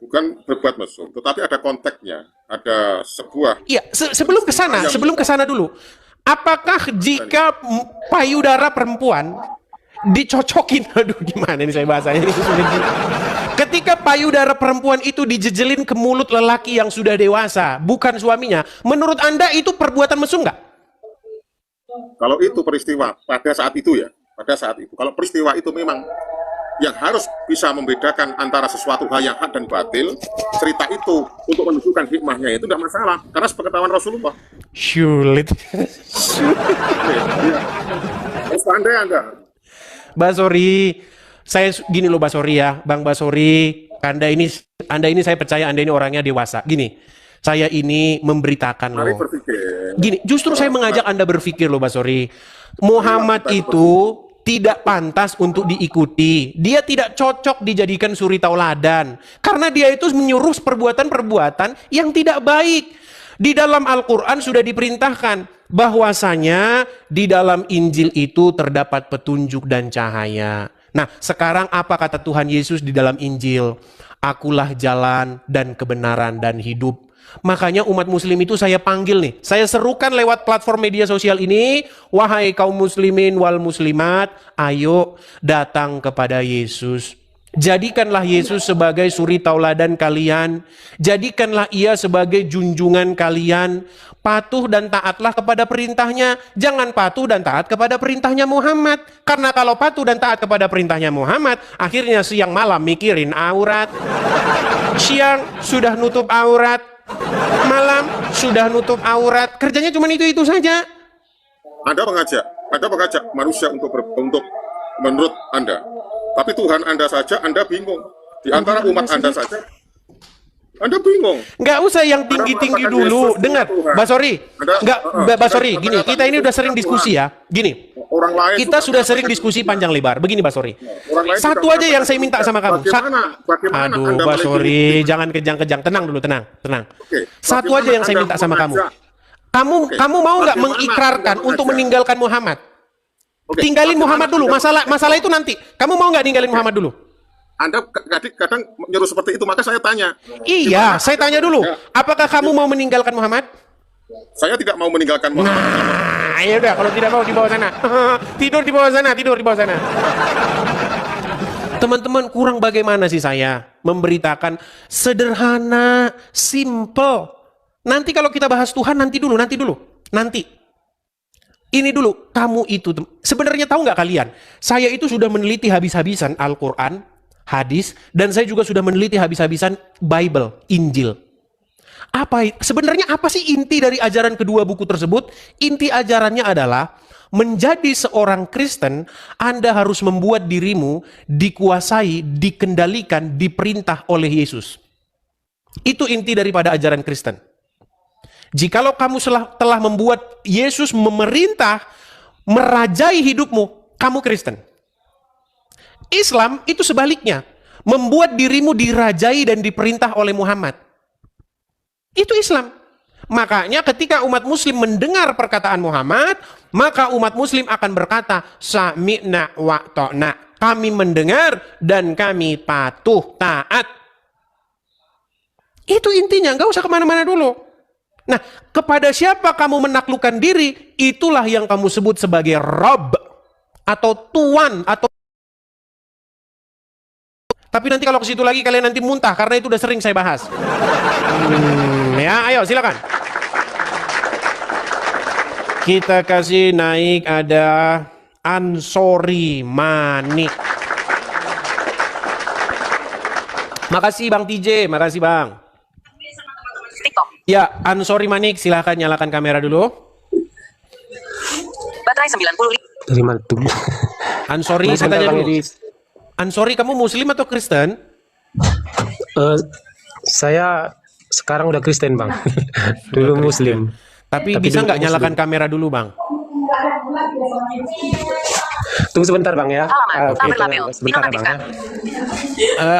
bukan berbuat mesum, tetapi ada konteksnya, ada sebuah. Iya, sebelum ke sana dulu. Apakah jika payudara perempuan dicocokin, aduh gimana ini saya bahasanya ini sulit. Ketika payudara perempuan itu dijejelin ke mulut lelaki yang sudah dewasa, bukan suaminya, menurut Anda itu perbuatan mesum nggak? Kalau itu peristiwa pada saat itu ya, kalau peristiwa itu memang yang harus bisa membedakan antara sesuatu hal yang hak dan batil, cerita itu untuk menunjukkan hikmahnya itu tidak masalah, karena sepengetahuan Rasulullah. Sulit. Pandai Anda. Basori, saya gini loh Basori ya, Bang Basori, Anda ini saya percaya Anda ini orangnya dewasa. Gini, saya ini memberitakan loh. Gini, justru saya mengajak Anda berpikir loh Basori. Muhammad itu tidak pantas untuk diikuti. Dia tidak cocok dijadikan suri tauladan. Karena dia itu menyuruh perbuatan-perbuatan yang tidak baik. Di dalam Al-Quran sudah diperintahkan bahwasanya di dalam Injil itu terdapat petunjuk dan cahaya. Nah, sekarang apa kata Tuhan Yesus di dalam Injil? Akulah jalan dan kebenaran dan hidup. Makanya umat muslim itu saya panggil nih, saya serukan lewat platform media sosial ini, wahai kaum muslimin wal muslimat, ayo datang kepada Yesus. Jadikanlah Yesus sebagai suri tauladan kalian, jadikanlah ia sebagai junjungan kalian, patuh dan taatlah kepada perintahnya, jangan patuh dan taat kepada perintahnya Muhammad. Karena kalau patuh dan taat kepada perintahnya Muhammad, akhirnya siang malam mikirin aurat, siang sudah nutup aurat, malam sudah nutup aurat, kerjanya cuma itu saja. Anda mengajak manusia untuk menurut Anda, tapi Tuhan Anda saja Anda bingung. Di antara umat Anda saja Anda bingung. Nggak usah yang tinggi-tinggi dulu. Dengar, Basori. Basori, gini, kita ini udah sering diskusi ya. Gini, kita sudah sering diskusi panjang lebar. Begini, Basori. Satu aja yang saya minta sama kamu. Aduh, Basori, jangan kejang-kejang. Tenang dulu, tenang. Satu aja yang saya minta sama kamu. Kamu mau nggak mengikrarkan untuk meninggalkan Muhammad? Tinggalin Muhammad dulu. Masalah itu nanti. Kamu mau nggak ninggalin Muhammad dulu? Anda kadang menyuruh seperti itu, maka saya tanya. Iya, saya tanya dulu. Apakah kamu mau meninggalkan Muhammad? Saya tidak mau meninggalkan Muhammad. Nah, ya udah, kalau tidak mau di bawah sana. Tidur di bawah sana. Teman-teman, kurang bagaimana sih saya memberitakan sederhana, simple. Nanti kalau kita bahas Tuhan, nanti dulu. Ini dulu, kamu itu, sebenarnya tahu nggak kalian? Saya itu sudah meneliti habis-habisan Al-Quran, hadis, dan saya juga sudah meneliti habis-habisan Bible, Injil. Sebenarnya apa sih inti dari ajaran kedua buku tersebut? Inti ajarannya adalah menjadi seorang Kristen, Anda harus membuat dirimu dikuasai, dikendalikan, diperintah oleh Yesus. Itu inti daripada ajaran Kristen. Jikalau kamu telah membuat Yesus memerintah, merajai hidupmu, kamu Kristen. Islam itu sebaliknya, membuat dirimu dirajai dan diperintah oleh Muhammad. Itu Islam. Makanya ketika umat muslim mendengar perkataan Muhammad, maka umat muslim akan berkata, sami'na wa ta'na. Kami mendengar dan kami patuh, taat. Itu intinya, nggak usah kemana-mana dulu. Nah, kepada siapa kamu menaklukkan diri, itulah yang kamu sebut sebagai Rob, atau Tuan, atau tapi nanti kalau ke situ lagi kalian nanti muntah karena itu udah sering saya bahas. Ya, ayo silakan. Kita kasih naik ada Ansori Manik. Makasih Bang TJ, makasih Bang. TikTok. Ya, Ansori Manik, silahkan nyalakan kamera dulu. Baterai 90. Dari mana tuh? Ansori, saya tanya dulu. Ansori, kamu Muslim atau Kristen? Saya sekarang udah Kristen, Bang. Dulu Muslim. Tapi bisa nggak nyalakan kamera dulu, Bang? Tunggu sebentar, Bang ya. Sebentar, Bang.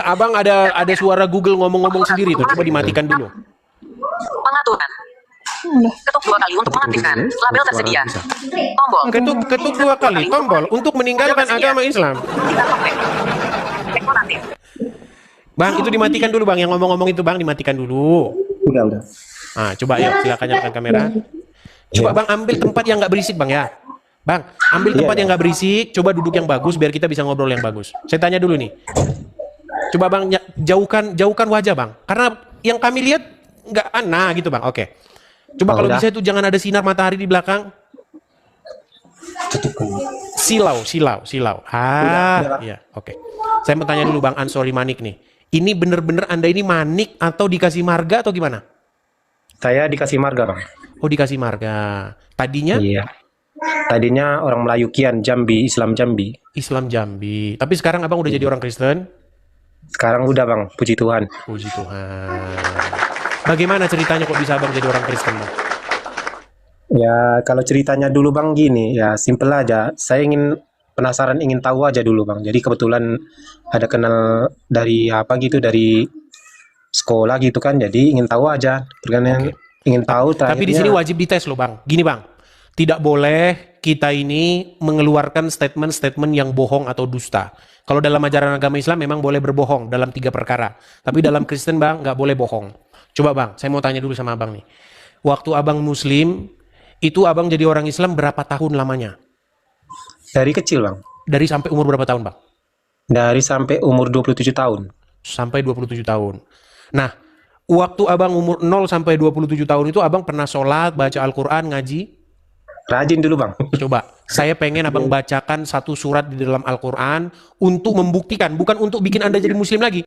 Abang ada suara Google ngomong-ngomong sendiri tuh. Coba dimatikan dulu. Pengaturan. Ketuk 2 kali untuk mengaktifkan. Label tersedia. Tombol. Ketuk 2 kali tombol untuk meninggalkan agama Islam. Bang, itu dimatikan dulu, Bang. Yang ngomong-ngomong itu, Bang, dimatikan dulu. Udah. Nah, coba ya, silakan nyalakan kamera. Coba Bang ambil tempat yang nggak berisik, Bang ya. Bang, ambil tempat yang nggak berisik. Coba duduk yang bagus biar kita bisa ngobrol yang bagus. Saya tanya dulu nih. Coba Bang jauhkan wajah, Bang. Karena yang kami lihat nggak gitu, Bang. Oke. Coba kalau bisa itu jangan ada sinar matahari di belakang. Silau. Iya, oke. Saya mau tanya dulu Bang Ansori Manik nih. Ini bener-bener Anda ini manik atau dikasih marga atau gimana? Saya dikasih marga, Bang. Oh, dikasih marga. Tadinya? Iya. Tadinya orang Melayu Kian, Jambi, Islam Jambi. Islam Jambi. Tapi sekarang Abang udah jadi orang Kristen? Sekarang udah, Bang. Puji Tuhan. Puji Tuhan. Bagaimana ceritanya kok bisa Abang jadi orang Kristen, Bang? Ya, kalau ceritanya dulu, Bang, gini. Ya, simple aja. Saya penasaran, ingin tahu aja dulu, Bang. Jadi kebetulan ada kenal dari dari sekolah gitu kan. Jadi ingin tahu aja. Ingin tahu. Tapi di sini wajib dites loh, Bang. Gini, Bang. Tidak boleh kita ini mengeluarkan statement-statement yang bohong atau dusta. Kalau dalam ajaran agama Islam memang boleh berbohong dalam 3 perkara. Tapi dalam Kristen, Bang, nggak boleh bohong. Coba, Bang, saya mau tanya dulu sama Abang nih. Waktu Abang Muslim, itu Abang jadi orang Islam berapa tahun lamanya? Dari kecil, Bang. Dari sampai umur berapa tahun, Bang? Dari sampai umur 27 tahun. Sampai 27 tahun. Nah, waktu Abang umur 0 sampai 27 tahun itu Abang pernah sholat, baca Al-Quran, ngaji? Rajin dulu, Bang. Coba, saya pengen Abang bacakan satu surat di dalam Al-Quran untuk membuktikan, bukan untuk bikin Anda jadi Muslim lagi.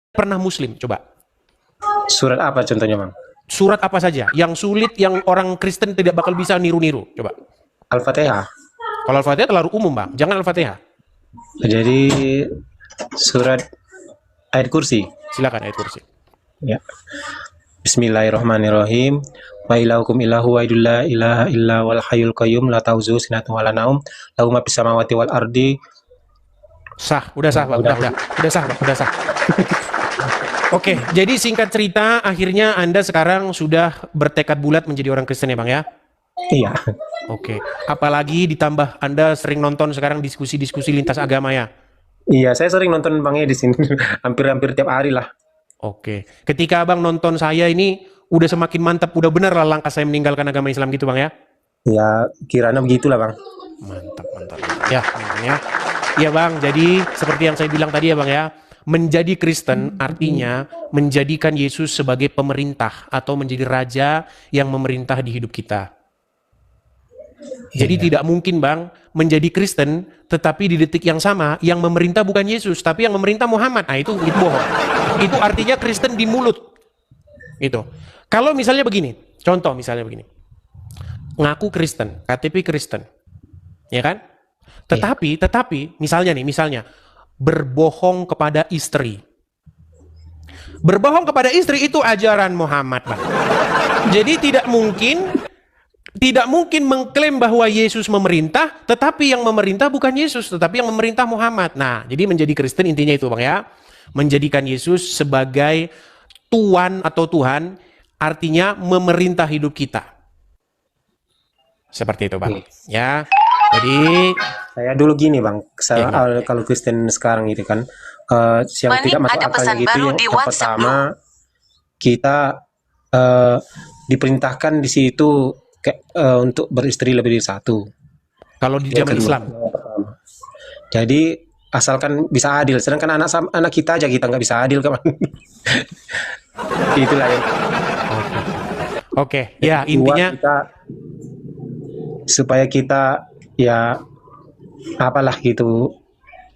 Pernah Muslim, coba. Surat apa contohnya, Bang? Surat apa saja, yang sulit, yang orang Kristen tidak bakal bisa niru-niru, coba. Al-Fatihah. Kalau Al-Fatihah terlalu umum, Bang. Jangan Al-Fatihah. Jadi surat ayat kursi. Silakan ayat kursi. Ya. Bismillahirrahmanirrahim. Wa ilahukum ilahu wa la ilaha illa wal hayyul qayyum la ta'uzuhu sinatun wa la naum lahu ma fis samawati wal ardi. Sah, udah sah, Bang. Udah sah. Oke, jadi singkat cerita, akhirnya Anda sekarang sudah bertekad bulat menjadi orang Kristen ya, Bang ya? Iya. Oke, apalagi ditambah Anda sering nonton sekarang diskusi-diskusi lintas agama ya? Iya, saya sering nonton Bang di sini. Hampir tiap hari lah. Oke, ketika Abang nonton saya ini, udah semakin mantap, udah bener lah langkah saya meninggalkan agama Islam gitu, Bang ya? Ya, kiranya begitulah, Bang. Mantap. Ya, ya. Iya, Bang, jadi seperti yang saya bilang tadi ya, Bang ya, menjadi Kristen artinya menjadikan Yesus sebagai pemerintah atau menjadi raja yang memerintah di hidup kita. Jadi tidak mungkin, Bang, menjadi Kristen tetapi di detik yang sama yang memerintah bukan Yesus tapi yang memerintah Muhammad. Nah, itu bohong. Itu artinya Kristen di mulut. Itu. Kalau misalnya begini, contoh misalnya begini. Ngaku Kristen, KTP Kristen. Ya kan? Tetapi misalnya berbohong kepada istri. Berbohong kepada istri itu ajaran Muhammad, Bang. Jadi tidak mungkin mengklaim bahwa Yesus memerintah, tetapi yang memerintah bukan Yesus, tetapi yang memerintah Muhammad. Nah, jadi menjadi Kristen intinya itu, Bang ya. Menjadikan Yesus sebagai Tuan atau Tuhan, artinya memerintah hidup kita. Seperti itu, Bang. Ya. Jadi saya dulu gini, Bang. Kalau Kristen sekarang gitu kan, yang tidak masuk akalnya gitu, yang pertama kita diperintahkan di situ untuk beristri lebih dari satu. Kalau di zaman Islam. Jadi asalkan bisa adil. Sedangkan anak kita aja kita nggak bisa adil, kawan. Itulah ya. Oke. Ya, intinya supaya kita ya apalah gitu,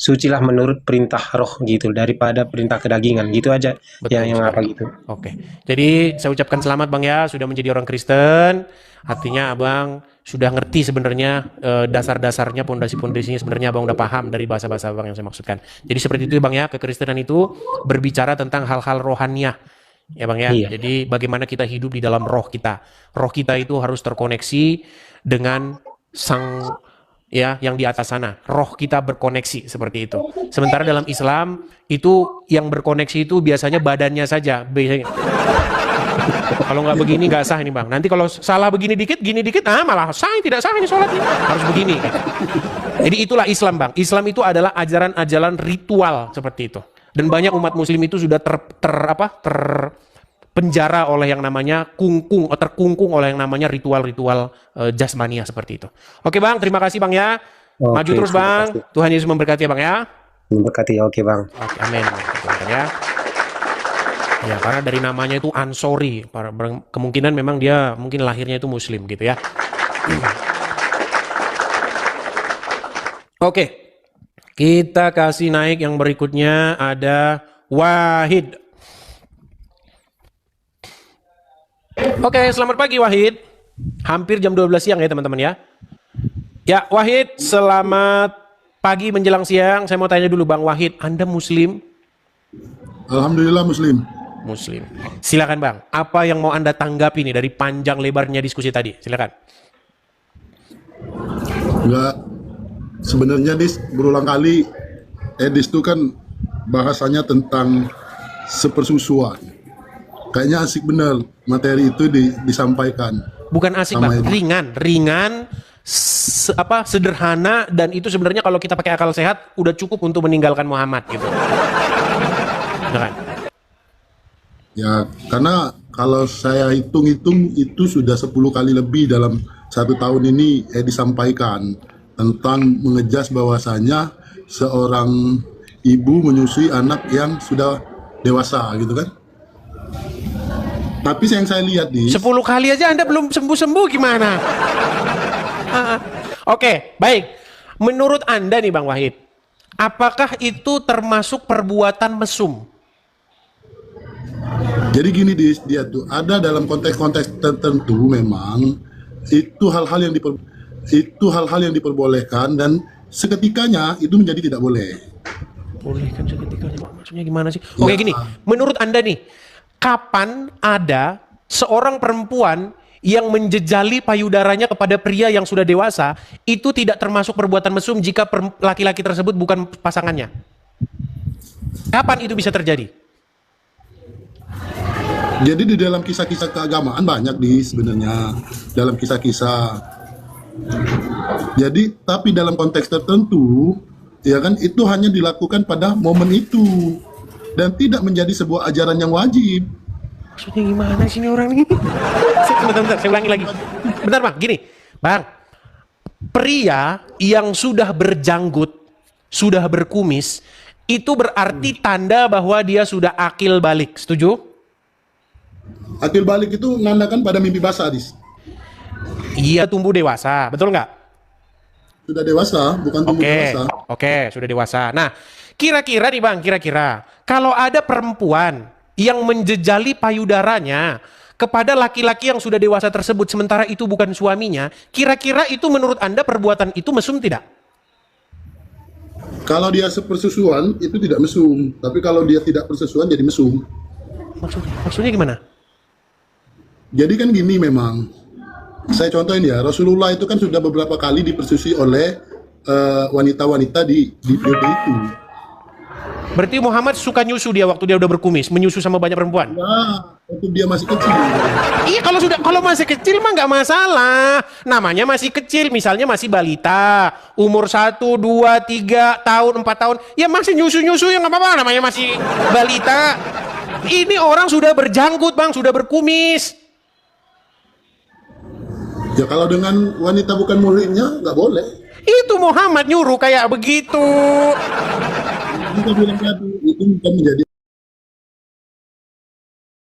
sucilah menurut perintah roh gitu daripada perintah kedagingan gitu aja. Betul yang apa gitu. Oke. Jadi saya ucapkan selamat Bang ya sudah menjadi orang Kristen. Artinya Abang sudah ngerti sebenarnya dasar-dasarnya, pondasi-pondasinya sebenarnya Abang udah paham dari bahasa-bahasa Abang yang saya maksudkan. Jadi seperti itu Bang ya, kekristenan itu berbicara tentang hal-hal rohaniah. Ya Bang ya. Iya. Jadi bagaimana kita hidup di dalam roh kita. Roh kita itu harus terkoneksi dengan sang ya yang di atas sana. Roh kita berkoneksi seperti itu. Sementara dalam Islam itu yang berkoneksi itu biasanya badannya saja. Biasanya. Kalau nggak begini nggak sah ini Bang. Nanti kalau salah begini dikit, gini dikit, malah sah, tidak sah ini sholat ini. Harus begini. Jadi itulah Islam Bang. Islam itu adalah ajaran-ajaran ritual seperti itu. Dan banyak umat Muslim itu sudah terpenjara oleh yang namanya terkungkung oleh yang namanya ritual-ritual jasmania seperti itu. Oke Bang, terima kasih Bang ya. Oke, Maju terus Bang. kasih. Tuhan Yesus memberkati ya Bang ya. Memberkati, oke Bang. Oke, amin. Ya. Ya, karena dari namanya itu Ansori, kemungkinan memang dia mungkin lahirnya itu Muslim gitu ya. Oke, kita kasih naik yang berikutnya ada Wahid. Oke, selamat pagi Wahid. Hampir jam 12 siang ya teman-teman ya. Ya Wahid, selamat pagi menjelang siang. Saya mau tanya dulu Bang Wahid, Anda Muslim? Alhamdulillah Muslim. Muslim. Silakan Bang, apa yang mau Anda tanggapi nih dari panjang lebarnya diskusi tadi? Silakan. Enggak, sebenarnya berulang kali Edis itu kan bahasanya tentang sepersusuan. Kayaknya asik bener materi itu disampaikan. Bukan asik Bang, ringan, sederhana, dan itu sebenarnya kalau kita pakai akal sehat udah cukup untuk meninggalkan Muhammad gitu. Silakan. Ya, karena kalau saya hitung-hitung itu sudah 10 kali lebih dalam 1 tahun ini disampaikan tentang mengejas bahwasanya seorang ibu menyusui anak yang sudah dewasa gitu kan. Tapi yang saya lihat 10 kali aja Anda belum sembuh-sembuh gimana? Oke, baik. Menurut Anda nih Bang Wahid, apakah itu termasuk perbuatan mesum? Jadi gini dia tuh ada dalam konteks-konteks tertentu memang itu hal-hal yang diperbolehkan dan seketikanya itu menjadi tidak boleh. Bolehkan seketikanya, maksudnya gimana sih? Oke gini, menurut Anda nih, kapan ada seorang perempuan yang menjejali payudaranya kepada pria yang sudah dewasa itu tidak termasuk perbuatan mesum jika laki-laki tersebut bukan pasangannya? Kapan itu bisa terjadi? Jadi di dalam kisah-kisah keagamaan banyak sebenarnya dalam kisah-kisah. Jadi tapi dalam konteks tertentu ya kan itu hanya dilakukan pada momen itu dan tidak menjadi sebuah ajaran yang wajib. Maksudnya gimana sih ini orang ini? Bentar, saya ulangi lagi. Bentar Bang, gini. Bang, pria yang sudah berjanggut, sudah berkumis, itu berarti tanda bahwa dia sudah akil balik. Setuju? Akil balik itu menandakan pada mimpi basah, Iya, tumbuh dewasa, betul nggak? Sudah dewasa, bukan tumbuh dewasa. Oke, sudah dewasa. Nah, kira-kira nih Bang, kalau ada perempuan yang menjejali payudaranya kepada laki-laki yang sudah dewasa tersebut, sementara itu bukan suaminya, kira-kira itu menurut Anda perbuatan itu mesum tidak? Kalau dia sepersusuan, itu tidak mesum. Tapi kalau dia tidak persusuan, jadi mesum. Maksudnya gimana? Jadi kan gini memang, saya contohin ya, Rasulullah itu kan sudah beberapa kali dipersusui oleh wanita-wanita di periode itu. Berarti Muhammad suka nyusu dia waktu dia udah berkumis, menyusu sama banyak perempuan? Nah, waktu dia masih kecil. Iya, kalau masih kecil mah nggak masalah. Namanya masih kecil, misalnya masih balita, umur 1, 2, 3 tahun, 4 tahun, ya masih nyusu-nyusu ya nggak apa-apa, namanya masih balita. Ini orang sudah berjanggut Bang, sudah berkumis. Ya kalau dengan wanita bukan muhrimnya nggak boleh. Itu Muhammad nyuruh kayak begitu. Kita bilang tadi itu bukan menjadi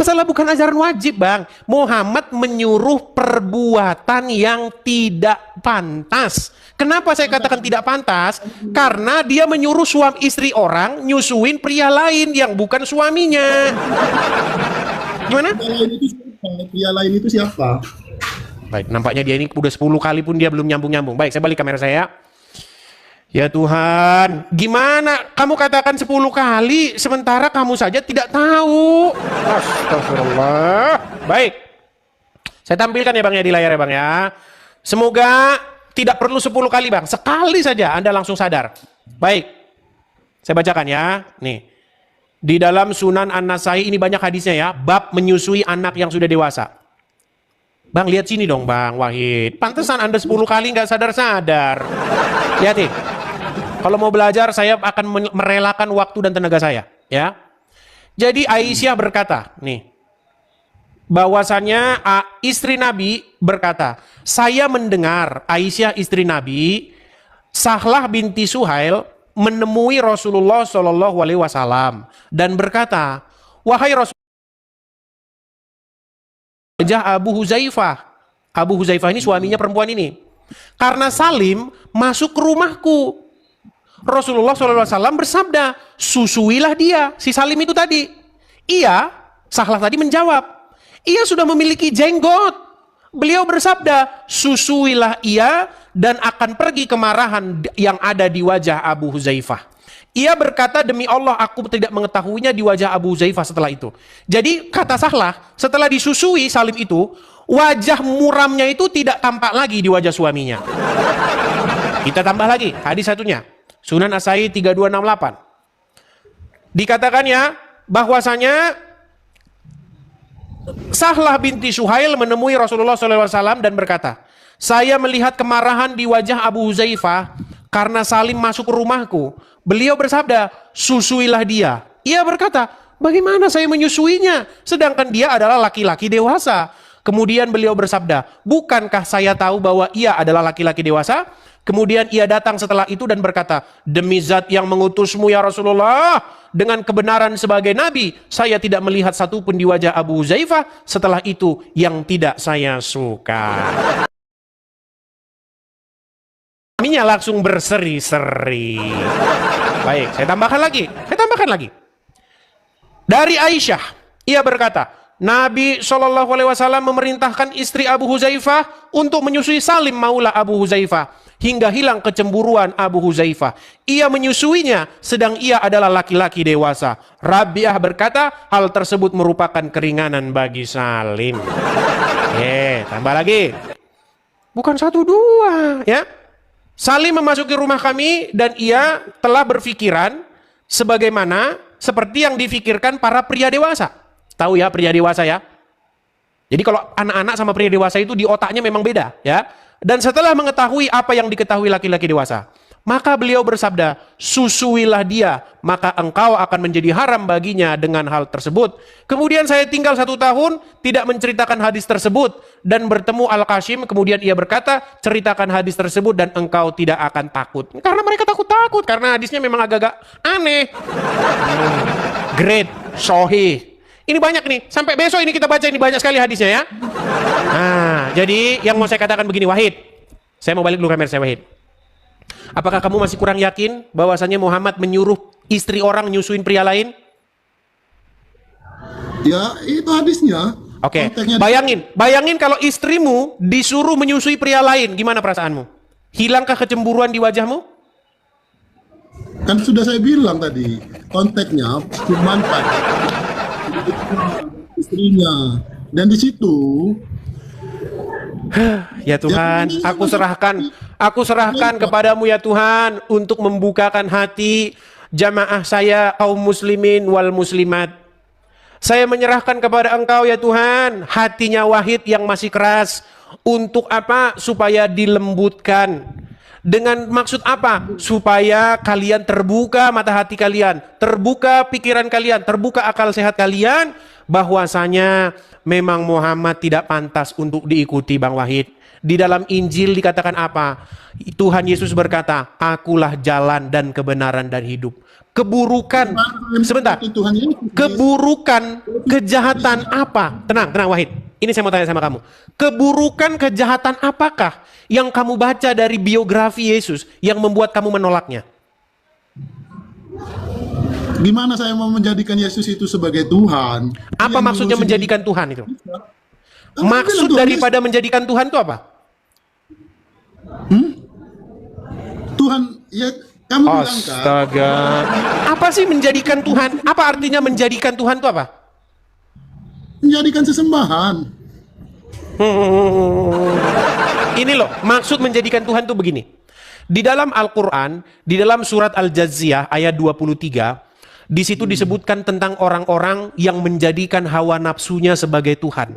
Masalah bukan ajaran wajib, Bang. Muhammad menyuruh perbuatan yang tidak pantas. Kenapa saya katakan tidak pantas? Karena dia menyuruh suami istri orang nyusuin pria lain yang bukan suaminya. Gimana? Pria lain itu siapa? Baik, nampaknya dia ini udah 10 kali pun dia belum nyambung-nyambung. Baik, saya balik kamera saya. Ya Tuhan, gimana kamu katakan 10 kali sementara kamu saja tidak tahu? Astagfirullah. Baik, saya tampilkan ya Bang ya di layar ya Bang ya. Semoga tidak perlu 10 kali Bang, sekali saja Anda langsung sadar. Baik, saya bacakan ya. Nih, di dalam Sunan An-Nasai ini banyak hadisnya ya. Bab menyusui anak yang sudah dewasa. Bang lihat sini dong Bang Wahid. Pantesan Anda 10 kali nggak sadar-sadar. Lihat nih. Kalau mau belajar saya akan merelakan waktu dan tenaga saya, ya. Jadi Aisyah berkata, nih, bahwasannya istri Nabi berkata, saya mendengar Aisyah istri Nabi, Sahlah binti Suhail menemui Rasulullah Shallallahu Alaihi Wasallam dan berkata, wahai Rasulullah, Abu Huzaifah. Abu Huzaifah ini suaminya perempuan ini. Karena Salim masuk ke rumahku. Rasulullah SAW bersabda, susuilah dia, si Salim itu tadi. Ia, Sahlah tadi menjawab, ia sudah memiliki jenggot. Beliau bersabda, susuilah ia dan akan pergi kemarahan yang ada di wajah Abu Huzaifah. Ia berkata, demi Allah aku tidak mengetahuinya di wajah Abu Huzaifah setelah itu. Jadi kata Sahlah, setelah disusui Salim itu, wajah muramnya itu tidak tampak lagi di wajah suaminya. Kita tambah lagi hadis satunya. Sunan Asai 3268. Dikatakan ya bahwasanya Sahlah binti Suhail menemui Rasulullah SAW dan berkata, saya melihat kemarahan di wajah Abu Huzaifah karena Salim masuk ke rumahku. Beliau bersabda, susuilah dia. Ia berkata, bagaimana saya menyusuinya sedangkan dia adalah laki-laki dewasa? Kemudian beliau bersabda, bukankah saya tahu bahwa ia adalah laki-laki dewasa? Kemudian ia datang setelah itu dan berkata, demi zat yang mengutusmu ya Rasulullah, dengan kebenaran sebagai nabi, saya tidak melihat satupun di wajah Abu Huzaifah setelah itu yang tidak saya suka. Suaminya langsung berseri-seri. Baik, saya tambahkan lagi. Dari Aisyah, ia berkata, Nabi SAW memerintahkan istri Abu Huzaifah untuk menyusui Salim maula Abu Huzaifah hingga hilang kecemburuan Abu Huzaifah. Ia menyusuinya sedang ia adalah laki-laki dewasa. Rabi'ah berkata, hal tersebut merupakan keringanan bagi Salim. Tambah lagi. Bukan 1, 2 ya. Salim memasuki rumah kami dan ia telah berpikiran sebagaimana seperti yang difikirkan para pria dewasa. Tahu ya pria dewasa ya. Jadi kalau anak-anak sama pria dewasa itu di otaknya memang beda ya. Dan setelah mengetahui apa yang diketahui laki-laki dewasa, maka beliau bersabda, susuilah dia, maka engkau akan menjadi haram baginya dengan hal tersebut. Kemudian saya tinggal 1 tahun tidak menceritakan hadis tersebut dan bertemu Al-Qasim. Kemudian ia berkata, ceritakan hadis tersebut dan engkau tidak akan takut. Karena mereka takut karena hadisnya memang agak-agak aneh. Great, sahih. Ini banyak nih, sampai besok ini kita baca ini banyak sekali hadisnya ya. Nah, jadi yang mau saya katakan begini Wahid. Saya mau balik dulu kamera saya Wahid. Apakah kamu masih kurang yakin bahwasannya Muhammad menyuruh istri orang nyusuin pria lain? Ya, itu hadisnya. Oke. Bayangin kalau istrimu disuruh menyusui pria lain, gimana perasaanmu? Hilangkah kecemburuan di wajahmu? Kan sudah saya bilang tadi, konteksnya cuma istrinya. Dan di situ ya Tuhan, aku serahkan kepadamu ya Tuhan untuk membukakan hati jamaah saya kaum muslimin wal muslimat. Saya menyerahkan kepada Engkau ya Tuhan hatinya Wahid yang masih keras. Untuk apa? Supaya dilembutkan. Dengan maksud apa? Supaya kalian terbuka mata hati kalian, terbuka pikiran kalian, terbuka akal sehat kalian, bahwasanya memang Muhammad tidak pantas untuk diikuti Bang Wahid. Di dalam Injil dikatakan apa? Tuhan Yesus berkata, akulah jalan dan kebenaran dan hidup. Keburukan, sebentar, keburukan, kejahatan apa? Tenang, Wahid. Ini saya mau tanya sama kamu. Keburukan, kejahatan apakah yang kamu baca dari biografi Yesus yang membuat kamu menolaknya? Gimana saya mau menjadikan Yesus itu sebagai Tuhan? Apa maksudnya menjadikan Tuhan itu? Maksud daripada menjadikan Tuhan itu apa? Tuhan, ya kamu bilang kan? Astaga. Apa sih menjadikan Tuhan? Apa artinya menjadikan Tuhan itu apa? Menjadikan sesembahan. Ini loh, maksud menjadikan Tuhan itu begini. Di dalam Al-Quran, di dalam surat Al-Jazziyah ayat 23, di situ disebutkan tentang orang-orang yang menjadikan hawa nafsunya sebagai Tuhan.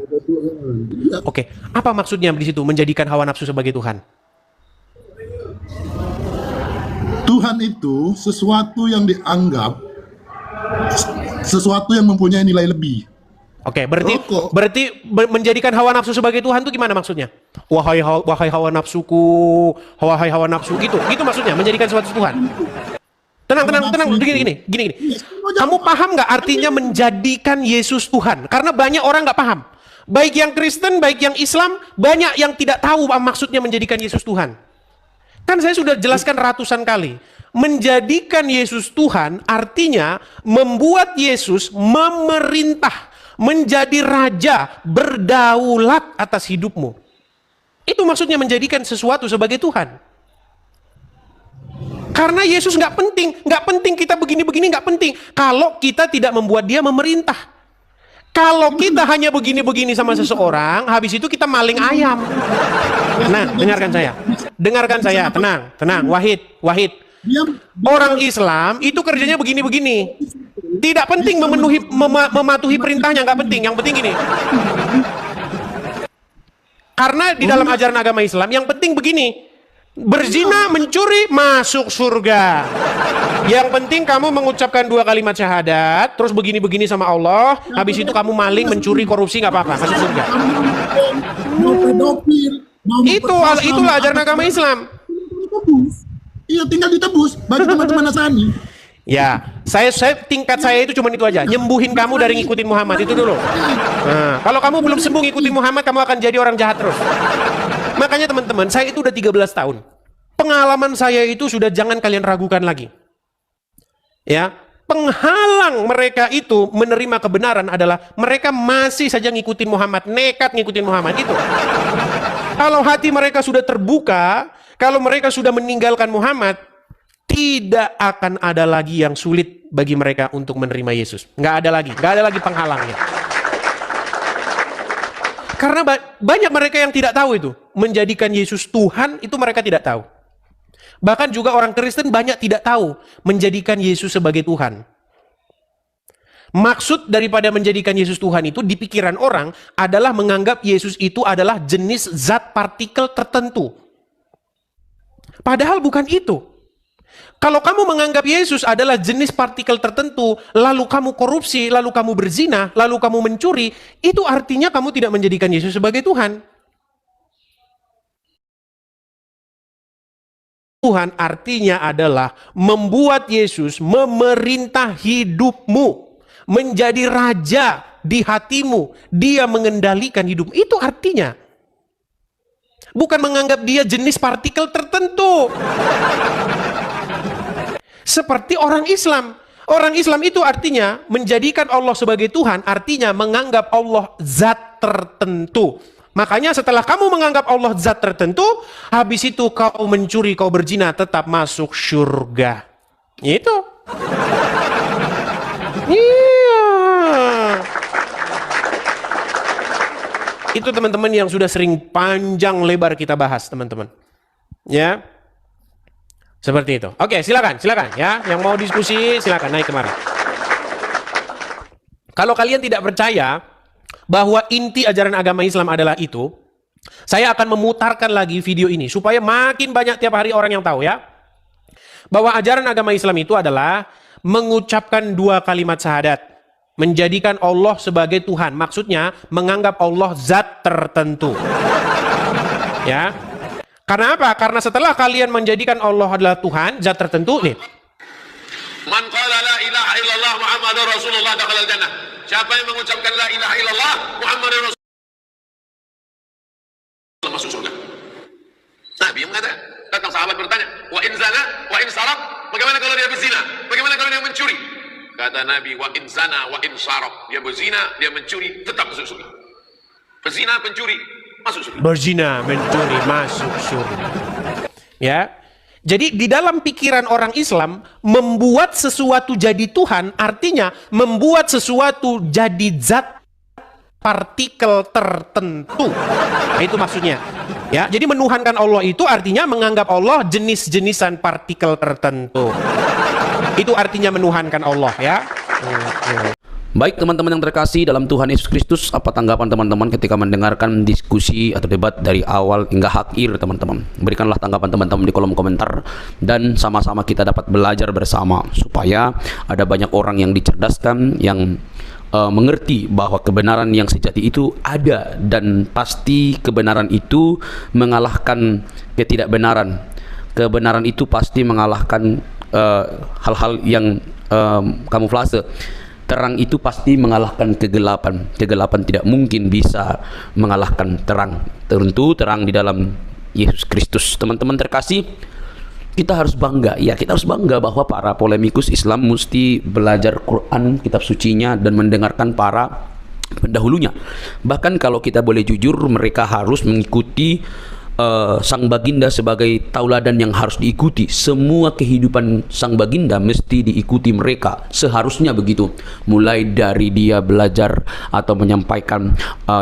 Oke, apa maksudnya di situ menjadikan hawa nafsu sebagai Tuhan? Tuhan itu sesuatu yang dianggap sesuatu yang mempunyai nilai lebih. Oke, berarti menjadikan hawa nafsu sebagai Tuhan itu gimana maksudnya? Wahai hawa nafsuku, wahai hawa nafsu, gitu maksudnya menjadikan sesuatu Tuhan. Tenang, gini. Kamu paham nggak artinya menjadikan Yesus Tuhan? Karena banyak orang nggak paham. Baik yang Kristen, baik yang Islam, banyak yang tidak tahu apa maksudnya menjadikan Yesus Tuhan. Kan saya sudah jelaskan ratusan kali. Menjadikan Yesus Tuhan artinya membuat Yesus memerintah, menjadi raja, berdaulat atas hidupmu. Itu maksudnya menjadikan sesuatu sebagai Tuhan. Karena Yesus nggak penting kita begini-begini nggak penting. Kalau kita tidak membuat dia memerintah. Kalau kita hanya begini-begini sama seseorang, habis itu kita maling ayam. Nah, dengarkan saya, tenang, Wahid. Orang Islam itu kerjanya begini-begini. Tidak penting mematuhi perintahnya, nggak penting. Yang penting gini. Karena di dalam ajaran agama Islam, yang penting begini. Berzina, mencuri, masuk surga. Yang penting kamu mengucapkan 2 kalimat syahadat, terus begini-begini sama Allah, habis itu kamu maling, mencuri, korupsi, nggak apa-apa, masuk surga. Itulah ajaran agama Islam. Iya, tinggal ditebus bagi teman-teman Nasrani. Ya, tingkat saya itu cuma itu aja, nyembuhin kamu dari ngikutin Muhammad itu dulu. Nah, kalau kamu belum sembuh ngikutin Muhammad, kamu akan jadi orang jahat terus. Makanya teman-teman, saya itu udah 13 tahun. Pengalaman saya itu sudah jangan kalian ragukan lagi. Ya, penghalang mereka itu menerima kebenaran adalah mereka masih saja ngikutin Muhammad, nekat ngikutin Muhammad itu. Kalau hati mereka sudah terbuka, kalau mereka sudah meninggalkan Muhammad, tidak akan ada lagi yang sulit bagi mereka untuk menerima Yesus. Nggak ada lagi penghalangnya. Karena banyak mereka yang tidak tahu itu. Menjadikan Yesus Tuhan itu mereka tidak tahu. Bahkan juga orang Kristen banyak tidak tahu menjadikan Yesus sebagai Tuhan. Maksud daripada menjadikan Yesus Tuhan itu di pikiran orang adalah menganggap Yesus itu adalah jenis zat partikel tertentu. Padahal bukan itu. Kalau kamu menganggap Yesus adalah jenis partikel tertentu, lalu kamu korupsi, lalu kamu berzina, lalu kamu mencuri, itu artinya kamu tidak menjadikan Yesus sebagai Tuhan. Tuhan artinya adalah membuat Yesus memerintah hidupmu, menjadi raja di hatimu, dia mengendalikan hidupmu. Itu artinya. Bukan menganggap dia jenis partikel tertentu. Seperti orang Islam. Orang Islam itu artinya menjadikan Allah sebagai Tuhan, artinya menganggap Allah zat tertentu. Makanya setelah kamu menganggap Allah zat tertentu, habis itu kau mencuri, kau berzina, tetap masuk surga. Itu. Iya. Itu teman-teman yang sudah sering panjang lebar kita bahas, teman-teman. Ya. Seperti itu. Oke, silakan ya. Yang mau diskusi silakan naik kemari. Kalau kalian tidak percaya bahwa inti ajaran agama Islam adalah itu, saya akan memutarkan lagi video ini supaya makin banyak tiap hari orang yang tahu ya. Bahwa ajaran agama Islam itu adalah mengucapkan 2 kalimat syahadat, menjadikan Allah sebagai Tuhan. Maksudnya menganggap Allah zat tertentu. Ya. Karena apa? Karena setelah kalian menjadikan Allah adalah Tuhan, zat tertentu nih. Man qala la ilaha illallah Muhammadur Rasulullah dakhala al-jannah. Siapa yang mengucapkan la ilaha illallah Muhammadur Rasulullah masuk surga. Nabi yang mengatakan, datang sahabat bertanya, wa in zana, wa in saraq, bagaimana kalau dia berzina? Bagaimana kalau dia mencuri? Kata Nabi, wa in zana, wa in saraq, dia berzina, dia mencuri, tetap masuk surga. Berzina, pencuri, masuk surga. Berzina, mencuri, masuk surga. Ya. Jadi di dalam pikiran orang Islam, membuat sesuatu jadi Tuhan artinya membuat sesuatu jadi zat partikel tertentu. Nah, itu maksudnya. Ya, jadi menuhankan Allah itu artinya menganggap Allah jenis-jenisan partikel tertentu. Itu artinya menuhankan Allah, ya. Baik teman-teman yang terkasih dalam Tuhan Yesus Kristus, apa tanggapan teman-teman ketika mendengarkan diskusi atau debat dari awal hingga akhir teman-teman? Berikanlah tanggapan teman-teman di kolom komentar dan sama-sama kita dapat belajar bersama supaya ada banyak orang yang dicerdaskan, yang mengerti bahwa kebenaran yang sejati itu ada dan pasti kebenaran itu mengalahkan ketidakbenaran. Kebenaran itu pasti mengalahkan hal-hal yang kamuflase. Terang itu pasti mengalahkan kegelapan. Kegelapan tidak mungkin bisa mengalahkan terang. Tentu terang di dalam Yesus Kristus. Teman-teman terkasih, kita harus bangga. Ya, kita harus bangga bahwa para polemikus Islam mesti belajar Quran, kitab sucinya, dan mendengarkan para pendahulunya. Bahkan kalau kita boleh jujur, mereka harus mengikuti sang baginda sebagai tauladan yang harus diikuti. Semua kehidupan sang baginda mesti diikuti mereka, seharusnya begitu. Mulai dari dia belajar atau menyampaikan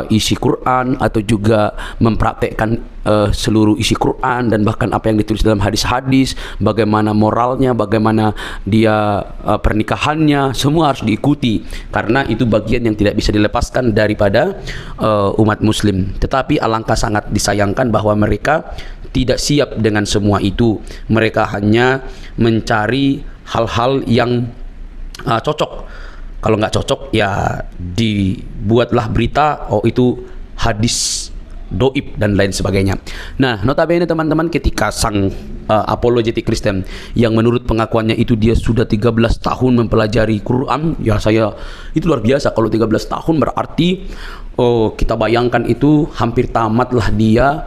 isi Quran, atau juga mempraktekkan seluruh isi Quran, dan bahkan apa yang ditulis dalam hadis-hadis, bagaimana moralnya, bagaimana dia pernikahannya, semua harus diikuti karena itu bagian yang tidak bisa dilepaskan daripada umat muslim. Tetapi alangkah sangat disayangkan bahwa mereka tidak siap dengan semua itu. Mereka hanya mencari hal-hal yang cocok. Kalau nggak cocok ya dibuatlah berita, oh itu hadis doib dan lain sebagainya. Nah, notabene teman-teman, ketika sang apologetik Kristen yang menurut pengakuannya itu dia sudah 13 tahun mempelajari Quran, ya saya itu luar biasa. Kalau 13 tahun berarti kita bayangkan itu hampir tamatlah dia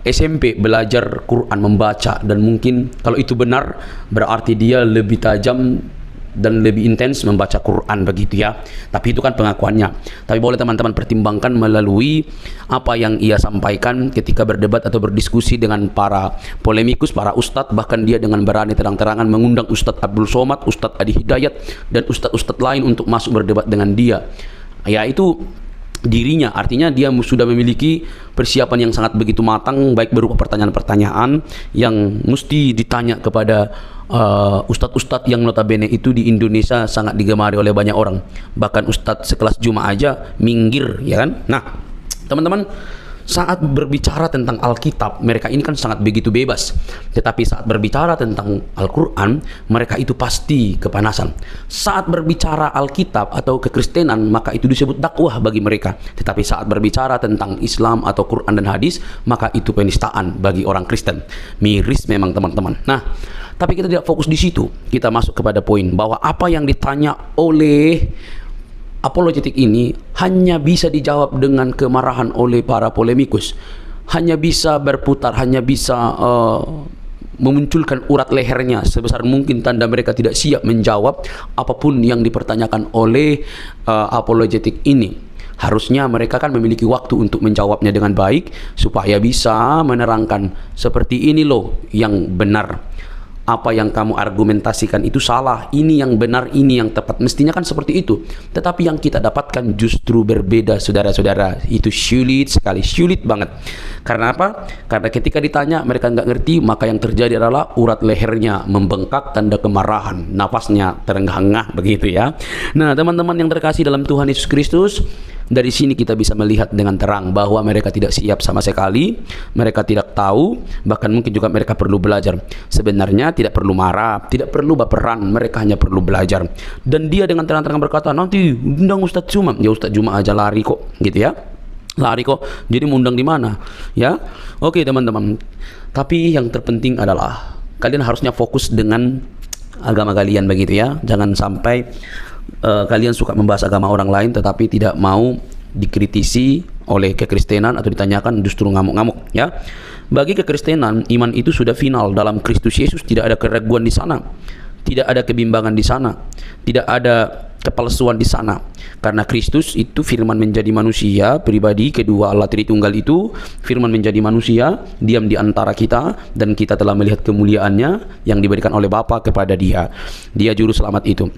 SMP belajar Quran, membaca, dan mungkin kalau itu benar berarti dia lebih tajam dan lebih intens membaca Quran, begitu ya. Tapi itu kan pengakuannya. Tapi boleh teman-teman pertimbangkan melalui apa yang ia sampaikan ketika berdebat atau berdiskusi dengan para polemikus, para ustadz. Bahkan dia dengan berani terang-terangan mengundang Ustadz Abdul Somad, Ustadz Adi Hidayat, dan ustadz-ustadz lain untuk masuk berdebat dengan dia. Ya, itu dirinya, artinya dia sudah memiliki persiapan yang sangat begitu matang, baik berupa pertanyaan-pertanyaan yang mesti ditanya kepada ustadz-ustadz yang notabene itu di Indonesia sangat digemari oleh banyak orang. Bahkan ustadz sekelas Juma aja minggir, ya kan? Nah, teman-teman, saat berbicara tentang Alkitab, mereka ini kan sangat begitu bebas. Tetapi saat berbicara tentang Al-Quran, mereka itu pasti kepanasan. Saat berbicara Alkitab atau kekristenan, maka itu disebut dakwah bagi mereka. Tetapi saat berbicara tentang Islam atau Quran dan hadis, maka itu penistaan bagi orang Kristen. Miris memang teman-teman. Nah, tapi kita tidak fokus di situ. Kita masuk kepada poin bahwa apa yang ditanya oleh apologetik ini hanya bisa dijawab dengan kemarahan oleh para polemikus, hanya bisa berputar, hanya bisa memunculkan urat lehernya sebesar mungkin, tanda mereka tidak siap menjawab apapun yang dipertanyakan oleh apologetik ini. Harusnya mereka kan memiliki waktu untuk menjawabnya dengan baik supaya bisa menerangkan seperti ini loh yang benar. Apa yang kamu argumentasikan itu salah, ini yang benar, ini yang tepat. Mestinya kan seperti itu. Tetapi yang kita dapatkan justru berbeda, saudara-saudara. Itu sulit sekali, sulit banget. Karena apa? Karena ketika ditanya mereka nggak ngerti, maka yang terjadi adalah urat lehernya membengkak, tanda kemarahan, nafasnya terengah-engah, begitu ya. Nah, teman-teman yang terkasih dalam Tuhan Yesus Kristus, dari sini kita bisa melihat dengan terang bahwa mereka tidak siap sama sekali, mereka tidak tahu, bahkan mungkin juga mereka perlu belajar. Sebenarnya tidak perlu marah, tidak perlu baperan, mereka hanya perlu belajar. Dan dia dengan terang-terang berkata, nanti undang Ustadz Juma, ya Ustadz Juma aja lari kok, gitu ya. Lari kok. Jadi mengundang di mana? Ya. Oke, teman-teman. Tapi yang terpenting adalah kalian harusnya fokus dengan agama kalian begitu ya. Jangan sampai kalian suka membahas agama orang lain tetapi tidak mau dikritisi oleh kekristenan atau ditanyakan justru ngamuk-ngamuk ya. Bagi kekristenan, iman itu sudah final dalam Kristus Yesus, tidak ada keraguan di sana. Tidak ada kebimbangan di sana. Tidak ada kepalsuan di sana. Karena Kristus itu firman menjadi manusia, pribadi kedua Allah Tritunggal itu firman menjadi manusia, diam di antara kita, dan kita telah melihat kemuliaannya yang diberikan oleh Bapa kepada Dia. Dia juru selamat itu.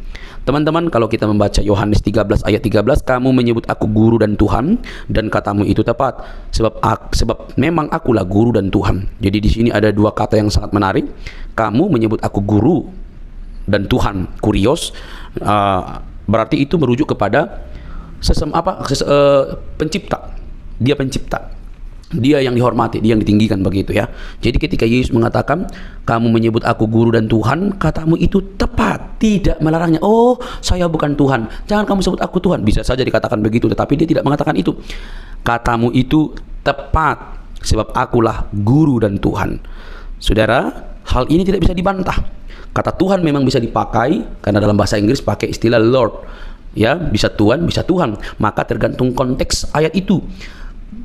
Teman-teman, kalau kita membaca Yohanes 13 ayat 13, kamu menyebut aku guru dan Tuhan, dan katamu itu tepat, sebab memang akulah guru dan Tuhan. Jadi di sini ada dua kata yang sangat menarik. Kamu menyebut aku guru dan Tuhan, kurios, berarti itu merujuk kepada pencipta. Dia pencipta, dia yang dihormati, dia yang ditinggikan begitu ya. Jadi ketika Yesus mengatakan kamu menyebut aku guru dan Tuhan, katamu itu tepat, tidak melarangnya. Oh, saya bukan Tuhan, jangan kamu sebut aku Tuhan. Bisa saja dikatakan begitu, tetapi dia tidak mengatakan itu. Katamu itu tepat, sebab akulah guru dan Tuhan. Saudara, hal ini tidak bisa dibantah. Kata Tuhan memang bisa dipakai, karena dalam bahasa Inggris pakai istilah Lord. Ya, bisa Tuhan, bisa Tuhan. Maka tergantung konteks ayat itu.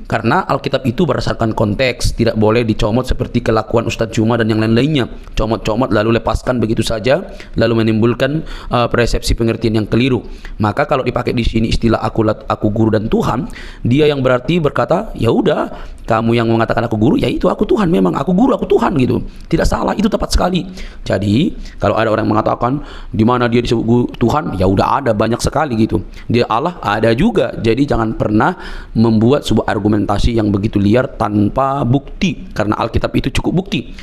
Karena Alkitab itu berdasarkan konteks, tidak boleh dicomot seperti kelakuan Ustadz Cuma dan yang lain-lainnya. Comot-comot lalu lepaskan begitu saja, lalu menimbulkan persepsi pengertian yang keliru. Maka kalau dipakai di sini istilah aku guru dan Tuhan, dia yang berarti berkata, ya udah, kamu yang mengatakan aku guru, ya itu aku Tuhan, memang aku guru, aku Tuhan gitu. Tidak salah, itu tepat sekali. Jadi kalau ada orang yang mengatakan di mana dia disebut guru Tuhan, ya udah ada banyak sekali gitu. Dia Allah ada juga. Jadi jangan pernah membuat sebuah argumentasi yang begitu liar tanpa bukti, karena Alkitab itu cukup bukti.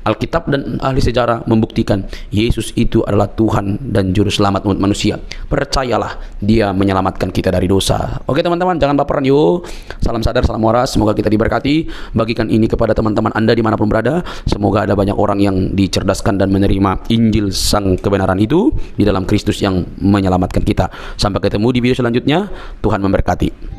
Alkitab dan ahli sejarah membuktikan Yesus itu adalah Tuhan dan juru selamat umat manusia. Percayalah, dia menyelamatkan kita dari dosa. Oke teman-teman, jangan baperan yuk. Salam sadar, salam waras, semoga kita diberkati. Bagikan ini kepada teman-teman Anda dimanapun berada. Semoga ada banyak orang yang dicerdaskan dan menerima Injil sang kebenaran itu di dalam Kristus yang menyelamatkan kita. Sampai ketemu di video selanjutnya. Tuhan memberkati.